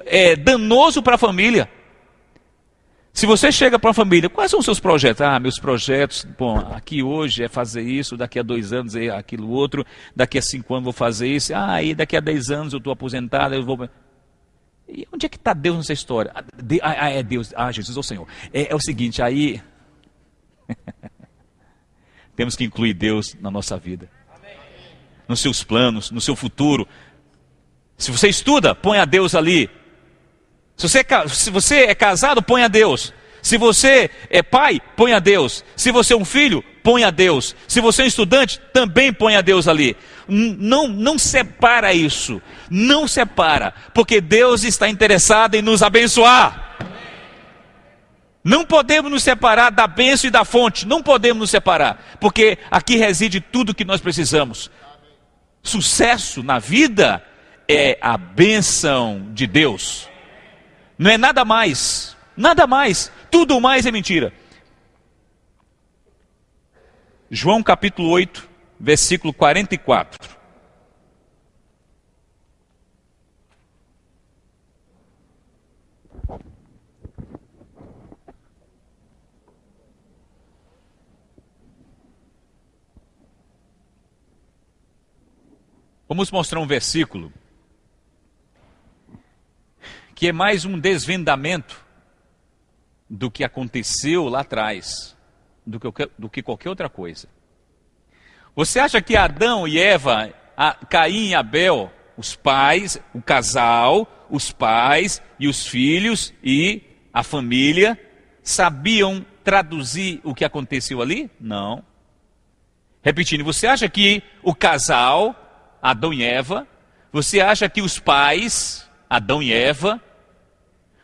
é danoso para a família. Se você chega para uma família, quais são os seus projetos? Meus projetos, bom, aqui hoje é fazer isso, daqui a 2 anos é aquilo outro, daqui a 5 anos vou fazer isso, e daqui a 10 anos eu estou aposentado, eu vou... E onde é que está Deus nessa história? É Deus, Jesus é o Senhor. É o seguinte, aí... Temos que incluir Deus na nossa vida. Nos seus planos, no seu futuro. Se você estuda, põe a Deus ali. Se você é casado, põe a Deus. Se você é pai, põe a Deus. Se você é um filho, põe a Deus. Se você é um estudante, também põe a Deus ali. Não separa isso. Não separa. Porque Deus está interessado em nos abençoar. Não podemos nos separar da bênção e da fonte. Não podemos nos separar. Porque aqui reside tudo que nós precisamos. Sucesso na vida é a bênção de Deus. Não é nada mais, tudo mais é mentira. João capítulo 8, versículo 44. Vamos mostrar um versículo que é mais um desvendamento do que aconteceu lá atrás, do que qualquer outra coisa. Você acha que Adão e Eva, Caim e Abel, os pais, o casal, os pais e os filhos e a família, sabiam traduzir o que aconteceu ali? Não. Repetindo, você acha que o casal, Adão e Eva, você acha que os pais, Adão e Eva,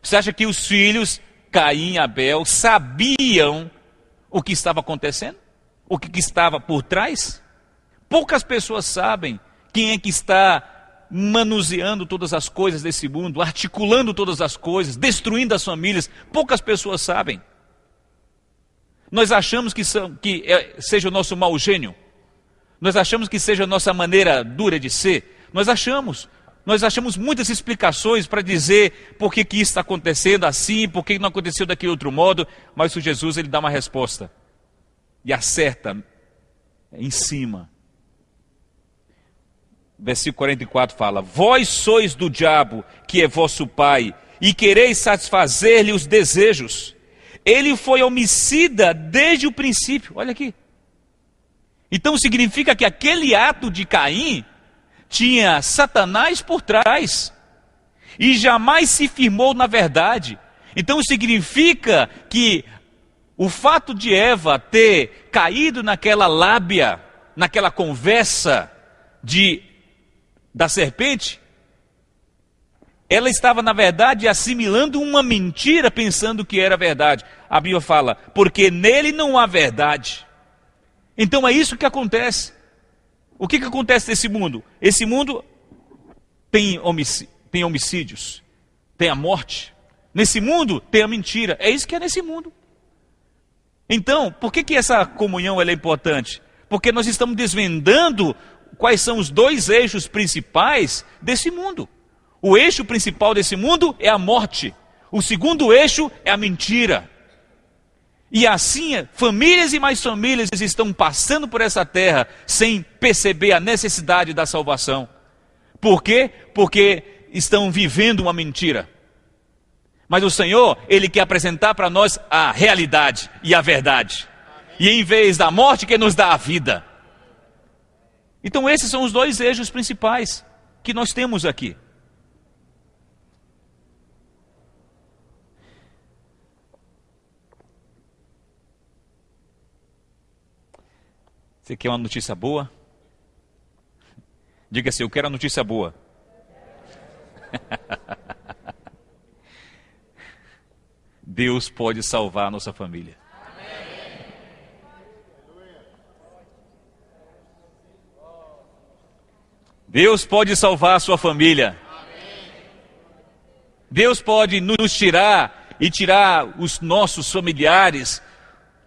você acha que os filhos, Caim e Abel, sabiam o que estava acontecendo? O que estava por trás? Poucas pessoas sabem quem é que está manuseando todas as coisas desse mundo, articulando todas as coisas, destruindo as famílias. Poucas pessoas sabem. Nós achamos que seja o nosso mau gênio. Nós achamos que seja a nossa maneira dura de ser. Nós achamos muitas explicações para dizer por que isso está acontecendo assim, por que não aconteceu daquele outro modo. Mas o Jesus, ele dá uma resposta. E acerta em cima. Versículo 44 fala: vós sois do diabo, que é vosso pai, e quereis satisfazer-lhe os desejos. Ele foi homicida desde o princípio. Olha aqui. Então significa que aquele ato de Caim tinha Satanás por trás. E jamais se firmou na verdade. Então significa que o fato de Eva ter caído naquela lábia, naquela conversa da serpente, ela estava, na verdade, assimilando uma mentira, pensando que era verdade. A Bíblia fala, porque nele não há verdade. Então é isso que acontece. O que acontece nesse mundo? Esse mundo tem homicídios, tem a morte. Nesse mundo tem a mentira. É isso que é nesse mundo. Então, por que essa comunhão ela é importante? Porque nós estamos desvendando quais são os dois eixos principais desse mundo. O eixo principal desse mundo é a morte. O segundo eixo é a mentira. E assim, famílias e mais famílias estão passando por essa terra sem perceber a necessidade da salvação. Por quê? Porque estão vivendo uma mentira. Mas o Senhor, Ele quer apresentar para nós a realidade e a verdade. E em vez da morte, que nos dá a vida. Então esses são os dois eixos principais que nós temos aqui. Você quer uma notícia boa? Diga assim, eu quero a notícia boa. Deus pode salvar a nossa família. Deus pode salvar a sua família. Deus pode nos tirar e tirar os nossos familiares,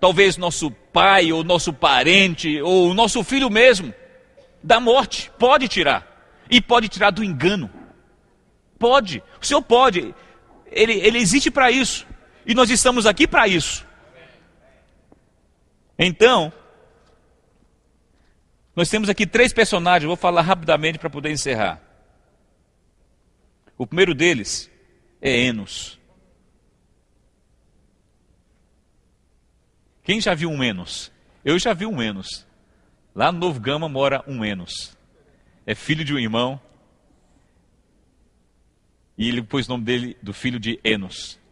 talvez nosso pai ou nosso parente ou o nosso filho mesmo, da morte. Pode tirar. E pode tirar do engano. Pode. O Senhor pode. Ele existe para isso. E nós estamos aqui para isso. Então, nós temos aqui 3 personagens, vou falar rapidamente para poder encerrar. O primeiro deles é Enos. Quem já viu um Enos? Eu já vi um Enos. Lá no Novo Gama mora um Enos. É filho de um irmão. E ele pôs o nome dele, do filho de Enos.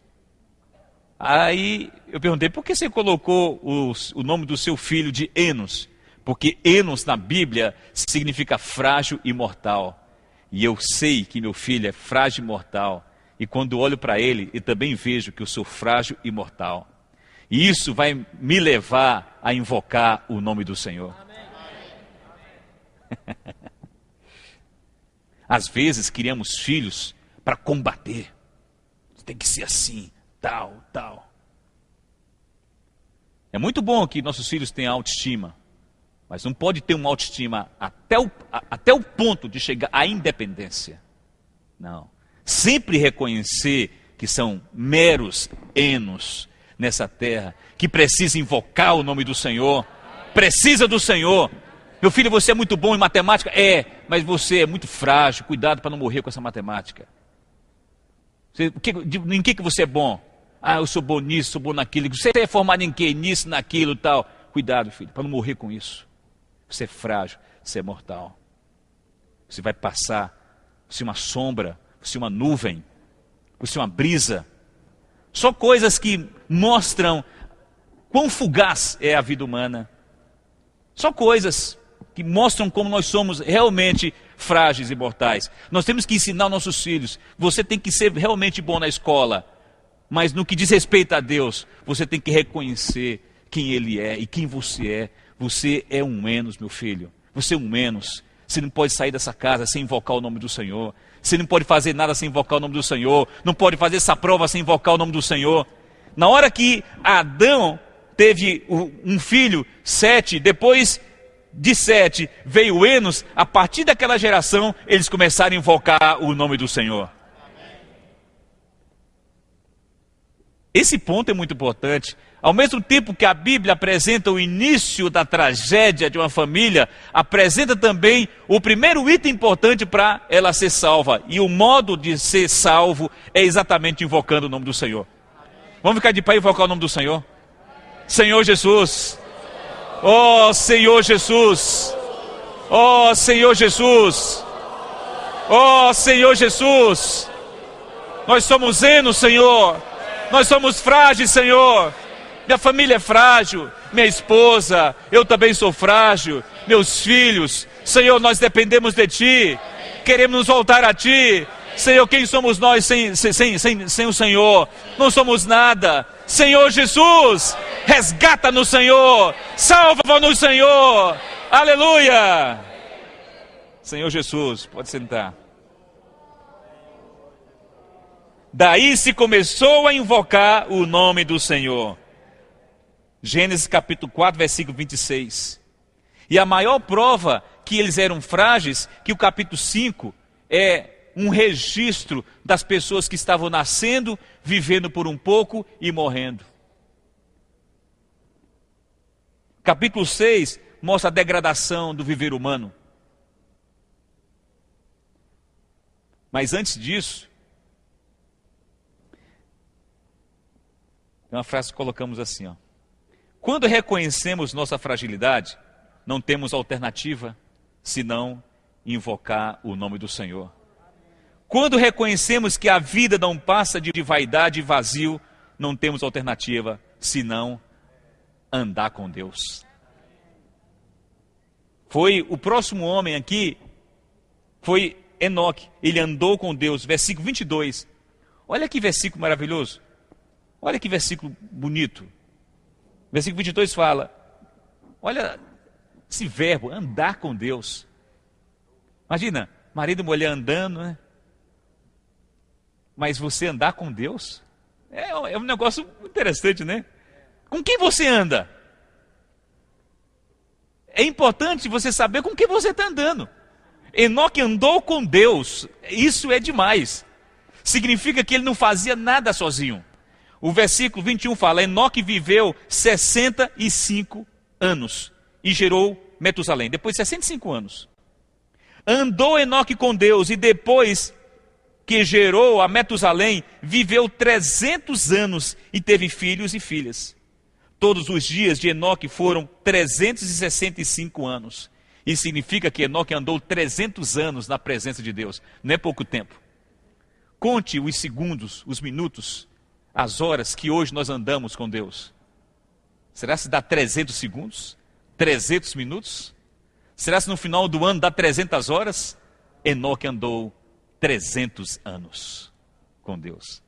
Aí eu perguntei, por que você colocou o nome do seu filho de Enos? Porque Enos na Bíblia significa frágil e mortal. E eu sei que meu filho é frágil e mortal. E quando olho para ele, eu também vejo que eu sou frágil e mortal. E isso vai me levar a invocar o nome do Senhor. Às vezes criamos filhos para combater. Tem que ser assim, tal. É muito bom que nossos filhos tenham autoestima. Mas não pode ter uma autoestima até o ponto de chegar à independência. Não. Sempre reconhecer que são meros Enos nessa terra, que precisa invocar o nome do Senhor, precisa do Senhor. Meu filho, você é muito bom em matemática? É, mas você é muito frágil, cuidado para não morrer com essa matemática. Em que você é bom? Ah, eu sou bom nisso, sou bom naquilo. Você é formado em quê? Nisso, naquilo, tal. Cuidado, filho, para não morrer com isso. Você é frágil, você é mortal. Você vai passar, você é uma sombra, você é uma nuvem, você é uma brisa. Só coisas que mostram quão fugaz é a vida humana. Só coisas que mostram como nós somos realmente frágeis e mortais. Nós temos que ensinar aos nossos filhos. Você tem que ser realmente bom na escola. Mas no que diz respeito a Deus, você tem que reconhecer quem Ele é e quem você é. Você é um menos, meu filho. Você é um menos. Você não pode sair dessa casa sem invocar o nome do Senhor. Você não pode fazer nada sem invocar o nome do Senhor. Não pode fazer essa prova sem invocar o nome do Senhor. Na hora que Adão teve um filho, Sete, depois de Sete veio Enos, a partir daquela geração eles começaram a invocar o nome do Senhor. Esse ponto é muito importante. Ao mesmo tempo que a Bíblia apresenta o início da tragédia de uma família, apresenta também o primeiro item importante para ela ser salva. E o modo de ser salvo é exatamente invocando o nome do Senhor. Vamos ficar de pé e invocar o nome do Senhor? Senhor Jesus. Oh Senhor Jesus. Oh Senhor Jesus. Oh Senhor Jesus. Nós somos Enos, Senhor. Nós somos frágeis, Senhor. Minha família é frágil, minha esposa, eu também sou frágil, meus filhos. Senhor, nós dependemos de Ti, queremos nos voltar a Ti. Senhor, quem somos nós sem o Senhor? Não somos nada. Senhor Jesus, resgata-nos, Senhor, salva-nos, Senhor. Aleluia. Senhor Jesus, pode sentar. Daí se começou a invocar o nome do Senhor. Gênesis capítulo 4, versículo 26. E a maior prova que eles eram frágeis, que o capítulo 5 é um registro das pessoas que estavam nascendo, vivendo por um pouco e morrendo. Capítulo 6 mostra a degradação do viver humano. Mas antes disso, tem uma frase que colocamos assim, ó. Quando reconhecemos nossa fragilidade, não temos alternativa senão invocar o nome do Senhor. Quando reconhecemos que a vida não passa de vaidade e vazio, não temos alternativa senão andar com Deus. Foi o próximo homem aqui, foi Enoque. Ele andou com Deus, versículo 22. Olha que versículo maravilhoso. Olha que versículo bonito. Versículo 22 fala, olha esse verbo, andar com Deus. Imagina, marido e mulher andando, né? Mas você andar com Deus é um negócio interessante, né? Com quem você anda? É importante você saber com quem você está andando. Enoque andou com Deus, isso é demais. Significa que ele não fazia nada sozinho. O versículo 21 fala, Enoque viveu 65 anos e gerou Metusalém, depois de 65 anos. Andou Enoque com Deus e depois que gerou a Metusalém, viveu 300 anos e teve filhos e filhas. Todos os dias de Enoque foram 365 anos. Isso significa que Enoque andou 300 anos na presença de Deus, não é pouco tempo. Conte os segundos, os minutos, as horas que hoje nós andamos com Deus. Será que dá 300 segundos? 300 minutos? Será que no final do ano dá 300 horas? Enoque andou 300 anos com Deus.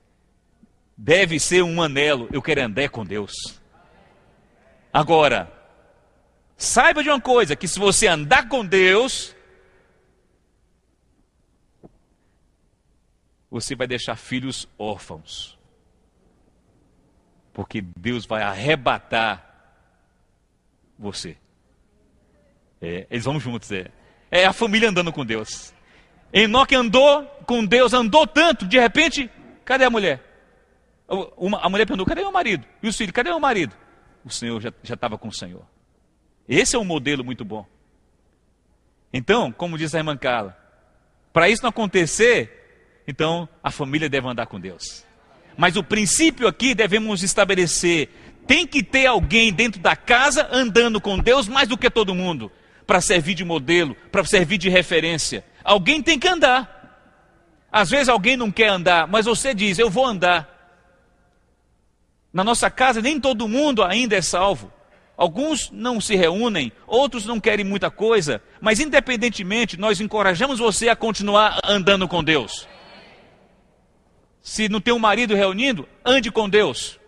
Deve ser um anelo, eu quero andar com Deus. Agora, saiba de uma coisa, que se você andar com Deus, você vai deixar filhos órfãos. Porque Deus vai arrebatar você. Eles vão juntos. É a família andando com Deus. Enoque andou com Deus, andou tanto, de repente, cadê a mulher? A mulher perguntou, cadê o marido? E os filhos, cadê o marido? O Senhor já estava com o Senhor. Esse é um modelo muito bom. Então, como diz a irmã Carla, para isso não acontecer, então a família deve andar com Deus. Mas o princípio aqui devemos estabelecer: tem que ter alguém dentro da casa andando com Deus mais do que todo mundo, para servir de modelo, para servir de referência. Alguém tem que andar. Às vezes alguém não quer andar, mas você diz: eu vou andar. Na nossa casa nem todo mundo ainda é salvo. Alguns não se reúnem, outros não querem muita coisa, mas independentemente, nós encorajamos você a continuar andando com Deus. Se não tem um marido reunindo, ande com Deus.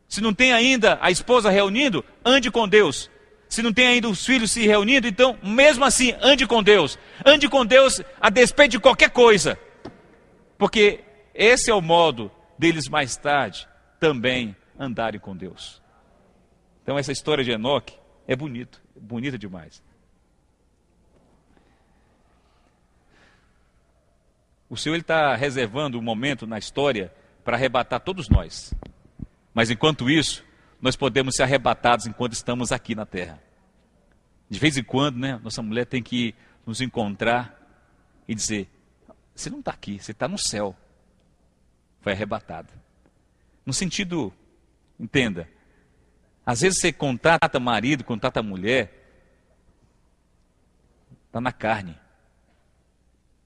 Se não tem ainda a esposa reunindo, ande com Deus. Se não tem ainda os filhos se reunindo, então, mesmo assim, ande com Deus. Ande com Deus a despeito de qualquer coisa. Porque esse é o modo deles mais tarde também andarem com Deus. Então essa história de Enoque é bonita demais. O Senhor está reservando um momento na história para arrebatar todos nós. Mas enquanto isso, nós podemos ser arrebatados enquanto estamos aqui na terra. De vez em quando, né, nossa mulher tem que nos encontrar e dizer: você não está aqui, você está no céu. Foi arrebatado. No sentido, entenda, às vezes você contata marido, contata mulher, está na carne.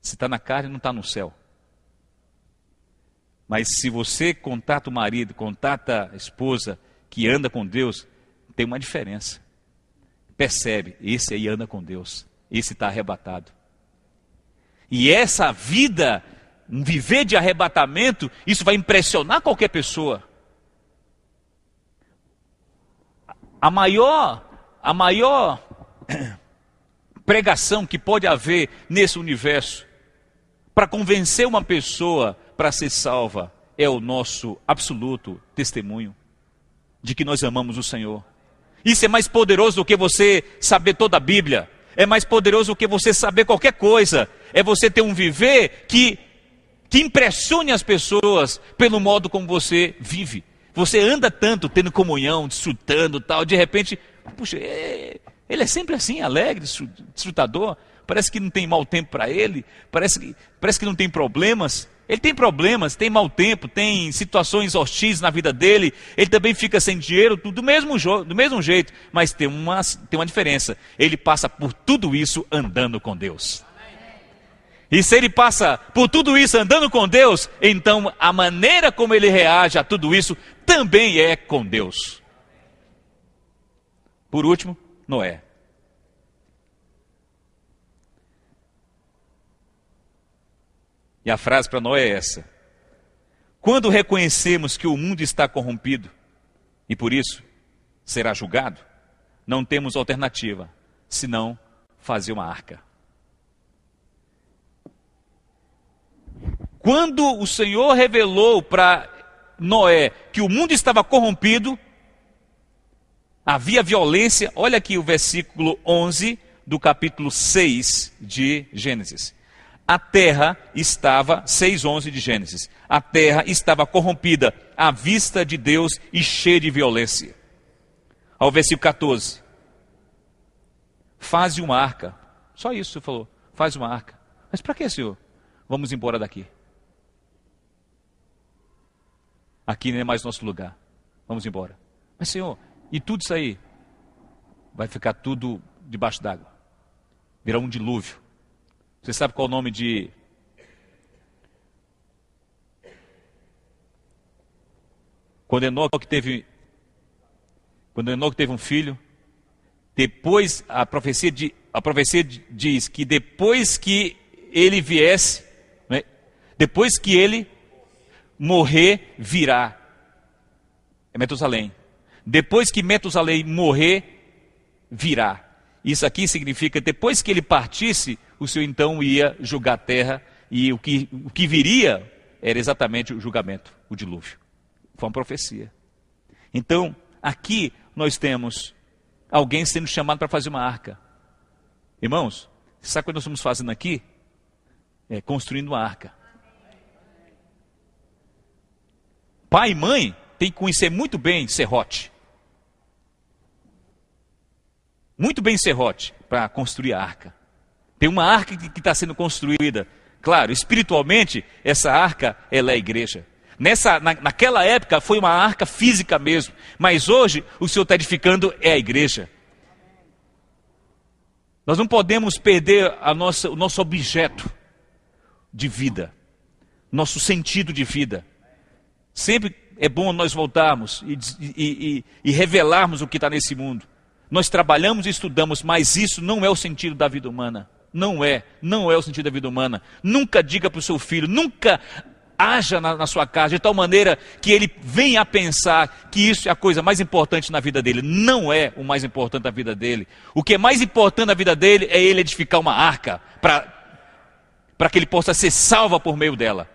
Se está na carne, não está no céu. Mas se você contata o marido, contata a esposa que anda com Deus, tem uma diferença. Percebe, esse aí anda com Deus, esse está arrebatado. E essa vida, um viver de arrebatamento, isso vai impressionar qualquer pessoa. A maior pregação que pode haver nesse universo, para convencer uma pessoa para ser salva, é o nosso absoluto testemunho de que nós amamos o Senhor. Isso é mais poderoso do que você saber toda a Bíblia. É mais poderoso do que você saber qualquer coisa. É você ter um viver que impressione as pessoas pelo modo como você vive. Você anda tanto, tendo comunhão, desfrutando tal, de repente, puxa, ele é sempre assim, alegre, desfrutador. Parece que não tem mau tempo para ele, parece que não tem problemas. Ele tem problemas, tem mau tempo, tem situações hostis na vida dele, ele também fica sem dinheiro, do mesmo jeito, mas tem uma diferença: ele passa por tudo isso andando com Deus. E se ele passa por tudo isso andando com Deus, então a maneira como ele reage a tudo isso também é com Deus. Por último, Noé. E a frase para Noé é essa: quando reconhecemos que o mundo está corrompido e por isso será julgado, não temos alternativa senão fazer uma arca. Quando o Senhor revelou para Noé que o mundo estava corrompido, havia violência. Olha aqui o versículo 11 do capítulo 6 de Gênesis. A terra estava, 6:11 de Gênesis, a terra estava corrompida à vista de Deus e cheia de violência. Ao versículo 14, faze uma arca. Só isso você falou, faz uma arca. Mas para que, Senhor? Vamos embora daqui. Aqui não é mais nosso lugar, vamos embora. Mas, Senhor, e tudo isso aí? Vai ficar tudo debaixo d'água, virá um dilúvio. Você sabe qual é o nome de... Quando Enoque teve um filho, depois a profecia diz que depois que ele viesse, né, depois que ele morrer, virá. É Metusalém. Depois que Metusalém morrer, virá. Isso aqui significa, depois que ele partisse, o Senhor então ia julgar a terra, e o que viria era exatamente o julgamento, o dilúvio. Foi uma profecia. Então, aqui nós temos alguém sendo chamado para fazer uma arca. Irmãos, sabe o que nós estamos fazendo aqui? É construindo uma arca. Pai e mãe têm que conhecer muito bem serrote. Muito bem serrote para construir a arca. Tem uma arca que está sendo construída. Claro, espiritualmente, essa arca, ela é a igreja. Naquela época foi uma arca física mesmo, mas hoje o Senhor está edificando é a igreja. Nós não podemos perder o nosso objeto de vida, nosso sentido de vida. Sempre é bom nós voltarmos e revelarmos o que está nesse mundo. Nós trabalhamos e estudamos, mas isso não é o sentido da vida humana. Não é o sentido da vida humana. Nunca diga para o seu filho, nunca haja na sua casa de tal maneira que ele venha a pensar que isso é a coisa mais importante na vida dele. Não é o mais importante da vida dele. O que é mais importante na vida dele é ele edificar uma arca para que ele possa ser salvo por meio dela.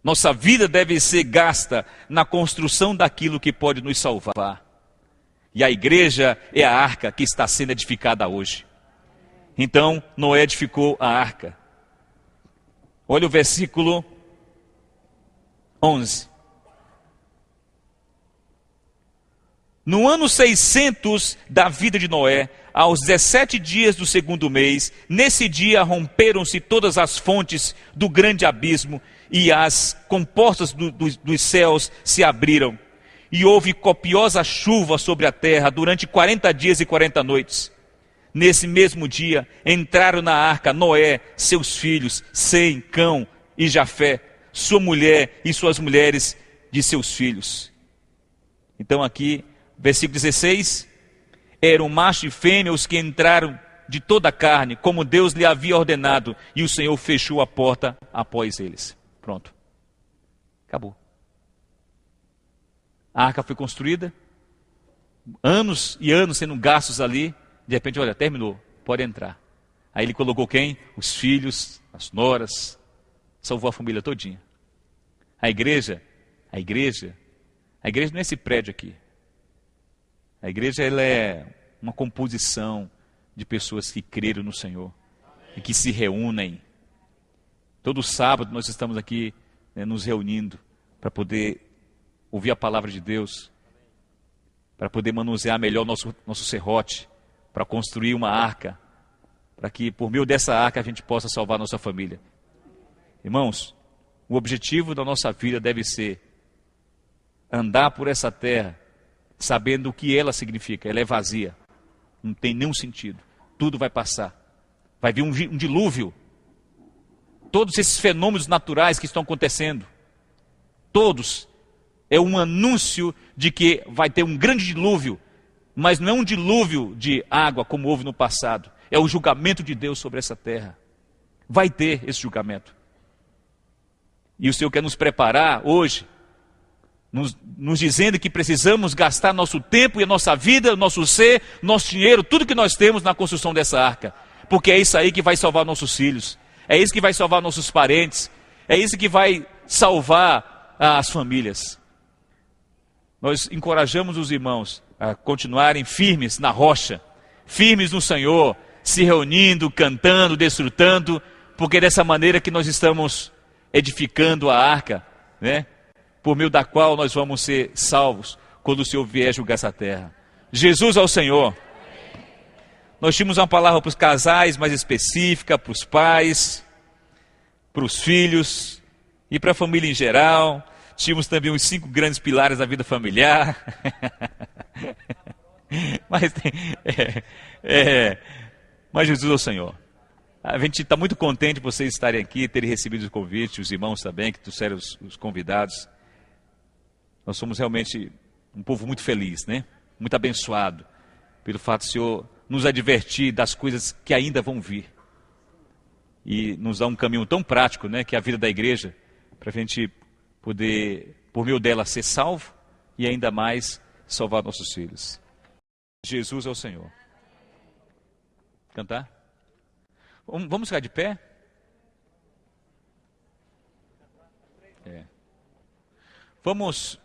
Nossa vida deve ser gasta na construção daquilo que pode nos salvar. E a igreja é a arca que está sendo edificada hoje. Então, Noé edificou a arca. Olha o versículo 11. No ano 600 da vida de Noé, aos 17 dias do segundo mês, nesse dia romperam-se todas as fontes do grande abismo e as comportas dos céus se abriram. E houve copiosa chuva sobre a terra durante 40 dias e 40 noites. Nesse mesmo dia, entraram na arca Noé, seus filhos, Sem, Cão e Jafé, sua mulher e suas mulheres de seus filhos. Então aqui, versículo 16, eram macho e fêmea os que entraram de toda a carne, como Deus lhe havia ordenado, e o Senhor fechou a porta após eles. Pronto. Acabou. A arca foi construída, anos e anos sendo gastos ali. De repente, olha, terminou, pode entrar. Aí ele colocou quem? Os filhos, as noras, salvou a família todinha. A igreja não é esse prédio aqui. A igreja ela é uma composição de pessoas que creram no Senhor e que se reúnem. Todo sábado nós estamos aqui nos reunindo para poder ouvir a palavra de Deus, para poder manusear melhor nosso serrote, para construir uma arca, para que por meio dessa arca a gente possa salvar nossa família. Irmãos, o objetivo da nossa vida deve ser andar por essa terra, sabendo o que ela significa. Ela é vazia, não tem nenhum sentido, tudo vai passar. Vai vir um dilúvio. Todos esses fenômenos naturais que estão acontecendo, todos, é um anúncio de que vai ter um grande dilúvio. Mas não é um dilúvio de água como houve no passado. É o julgamento de Deus sobre essa terra. Vai ter esse julgamento. E o Senhor quer nos preparar hoje, nos dizendo que precisamos gastar nosso tempo e a nossa vida, nosso ser, nosso dinheiro, tudo que nós temos na construção dessa arca. Porque é isso aí que vai salvar nossos filhos. É isso que vai salvar nossos parentes. É isso que vai salvar as famílias. Nós encorajamos os irmãos a continuarem firmes na rocha, firmes no Senhor, se reunindo, cantando, desfrutando, porque é dessa maneira que nós estamos edificando a arca, né? Por meio da qual nós vamos ser salvos quando o Senhor vier julgar essa terra. Jesus é o Senhor. Nós tínhamos uma palavra para os casais mais específica, para os pais, para os filhos e para a família em geral. Tínhamos também os 5 grandes pilares da vida familiar. Mas Jesus é o Senhor. A gente está muito contente de vocês estarem aqui, terem recebido o convite, os irmãos também, que trouxeram os convidados. Nós somos realmente um povo muito feliz, né? Muito abençoado, pelo fato do Senhor nos advertir das coisas que ainda vão vir. E nos dar um caminho tão prático, né? Que é a vida da igreja, para a gente poder, por meio dela, ser salvo e ainda mais salvar nossos filhos. Jesus é o Senhor. Cantar? Vamos ficar de pé? Vamos...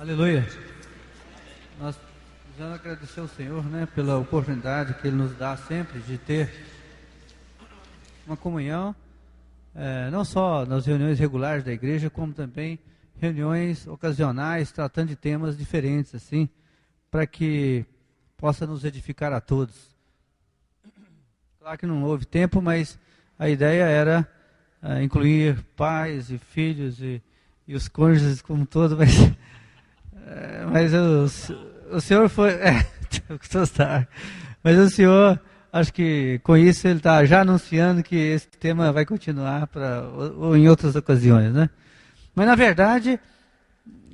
Aleluia. Nós Precisamos agradecer ao Senhor, né, pela oportunidade que Ele nos dá sempre de ter uma comunhão, não só nas reuniões regulares da igreja, como também reuniões ocasionais, tratando de temas diferentes, assim, para que possa nos edificar a todos. Claro que não houve tempo, mas a ideia era incluir pais e filhos e os cônjuges como todo, mas o senhor foi... mas o senhor, acho que com isso ele está já anunciando que esse tema vai continuar ou em outras ocasiões, né? Mas na verdade,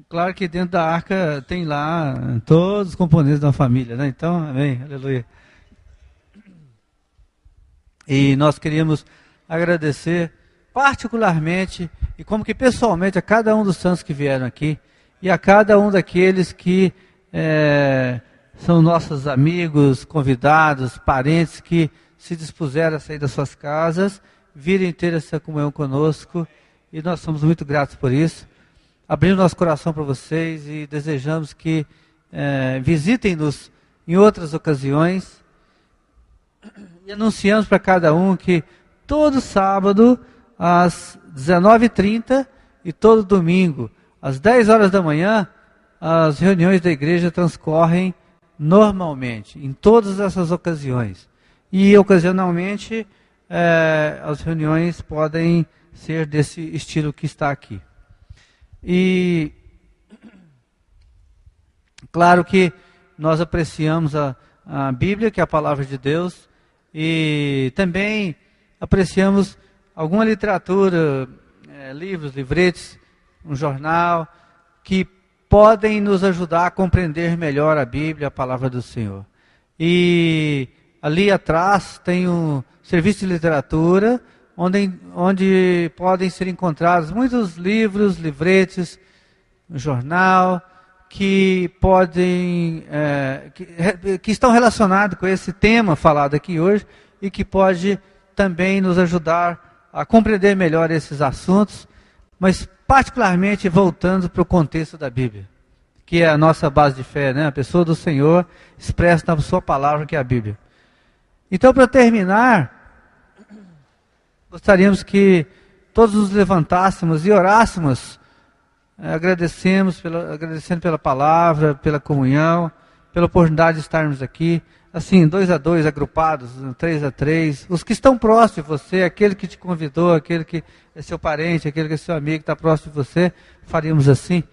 claro que dentro da arca tem lá todos os componentes da família, né? Então, amém, aleluia. E nós queríamos agradecer particularmente e como que pessoalmente a cada um dos santos que vieram aqui e a cada um daqueles que são nossos amigos, convidados, parentes que se dispuseram a sair das suas casas, virem ter essa comunhão conosco, e nós somos muito gratos por isso. Abrimos nosso coração para vocês e desejamos que visitem-nos em outras ocasiões, e anunciamos para cada um que todo sábado às 19h30 e todo domingo às 10 horas da manhã, as reuniões da igreja transcorrem normalmente, em todas essas ocasiões. E ocasionalmente as reuniões podem ser desse estilo que está aqui. E claro que nós apreciamos a Bíblia, que é a palavra de Deus, e também apreciamos alguma literatura, livros, livretes, um jornal, que podem nos ajudar a compreender melhor a Bíblia, a palavra do Senhor. E ali atrás tem um serviço de literatura, onde podem ser encontrados muitos livros, livretes, um jornal, que podem, que estão relacionados com esse tema falado aqui hoje, e que pode também nos ajudar a compreender melhor esses assuntos, mas particularmente voltando para o contexto da Bíblia, que é a nossa base de fé, né? A pessoa do Senhor expressa na sua palavra, que é a Bíblia. Então, para terminar, gostaríamos que todos nos levantássemos e orássemos, agradecendo pela palavra, pela comunhão, pela oportunidade de estarmos aqui, assim, 2 a 2, agrupados, 3 a 3, os que estão próximos de você, aquele que te convidou, aquele que é seu parente, aquele que é seu amigo, que está próximo de você, faríamos assim.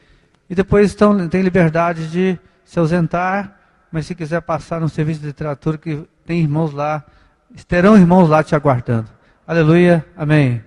E depois tem liberdade de se ausentar, mas se quiser passar no serviço de literatura, que tem irmãos lá, terão irmãos lá te aguardando. Aleluia, amém.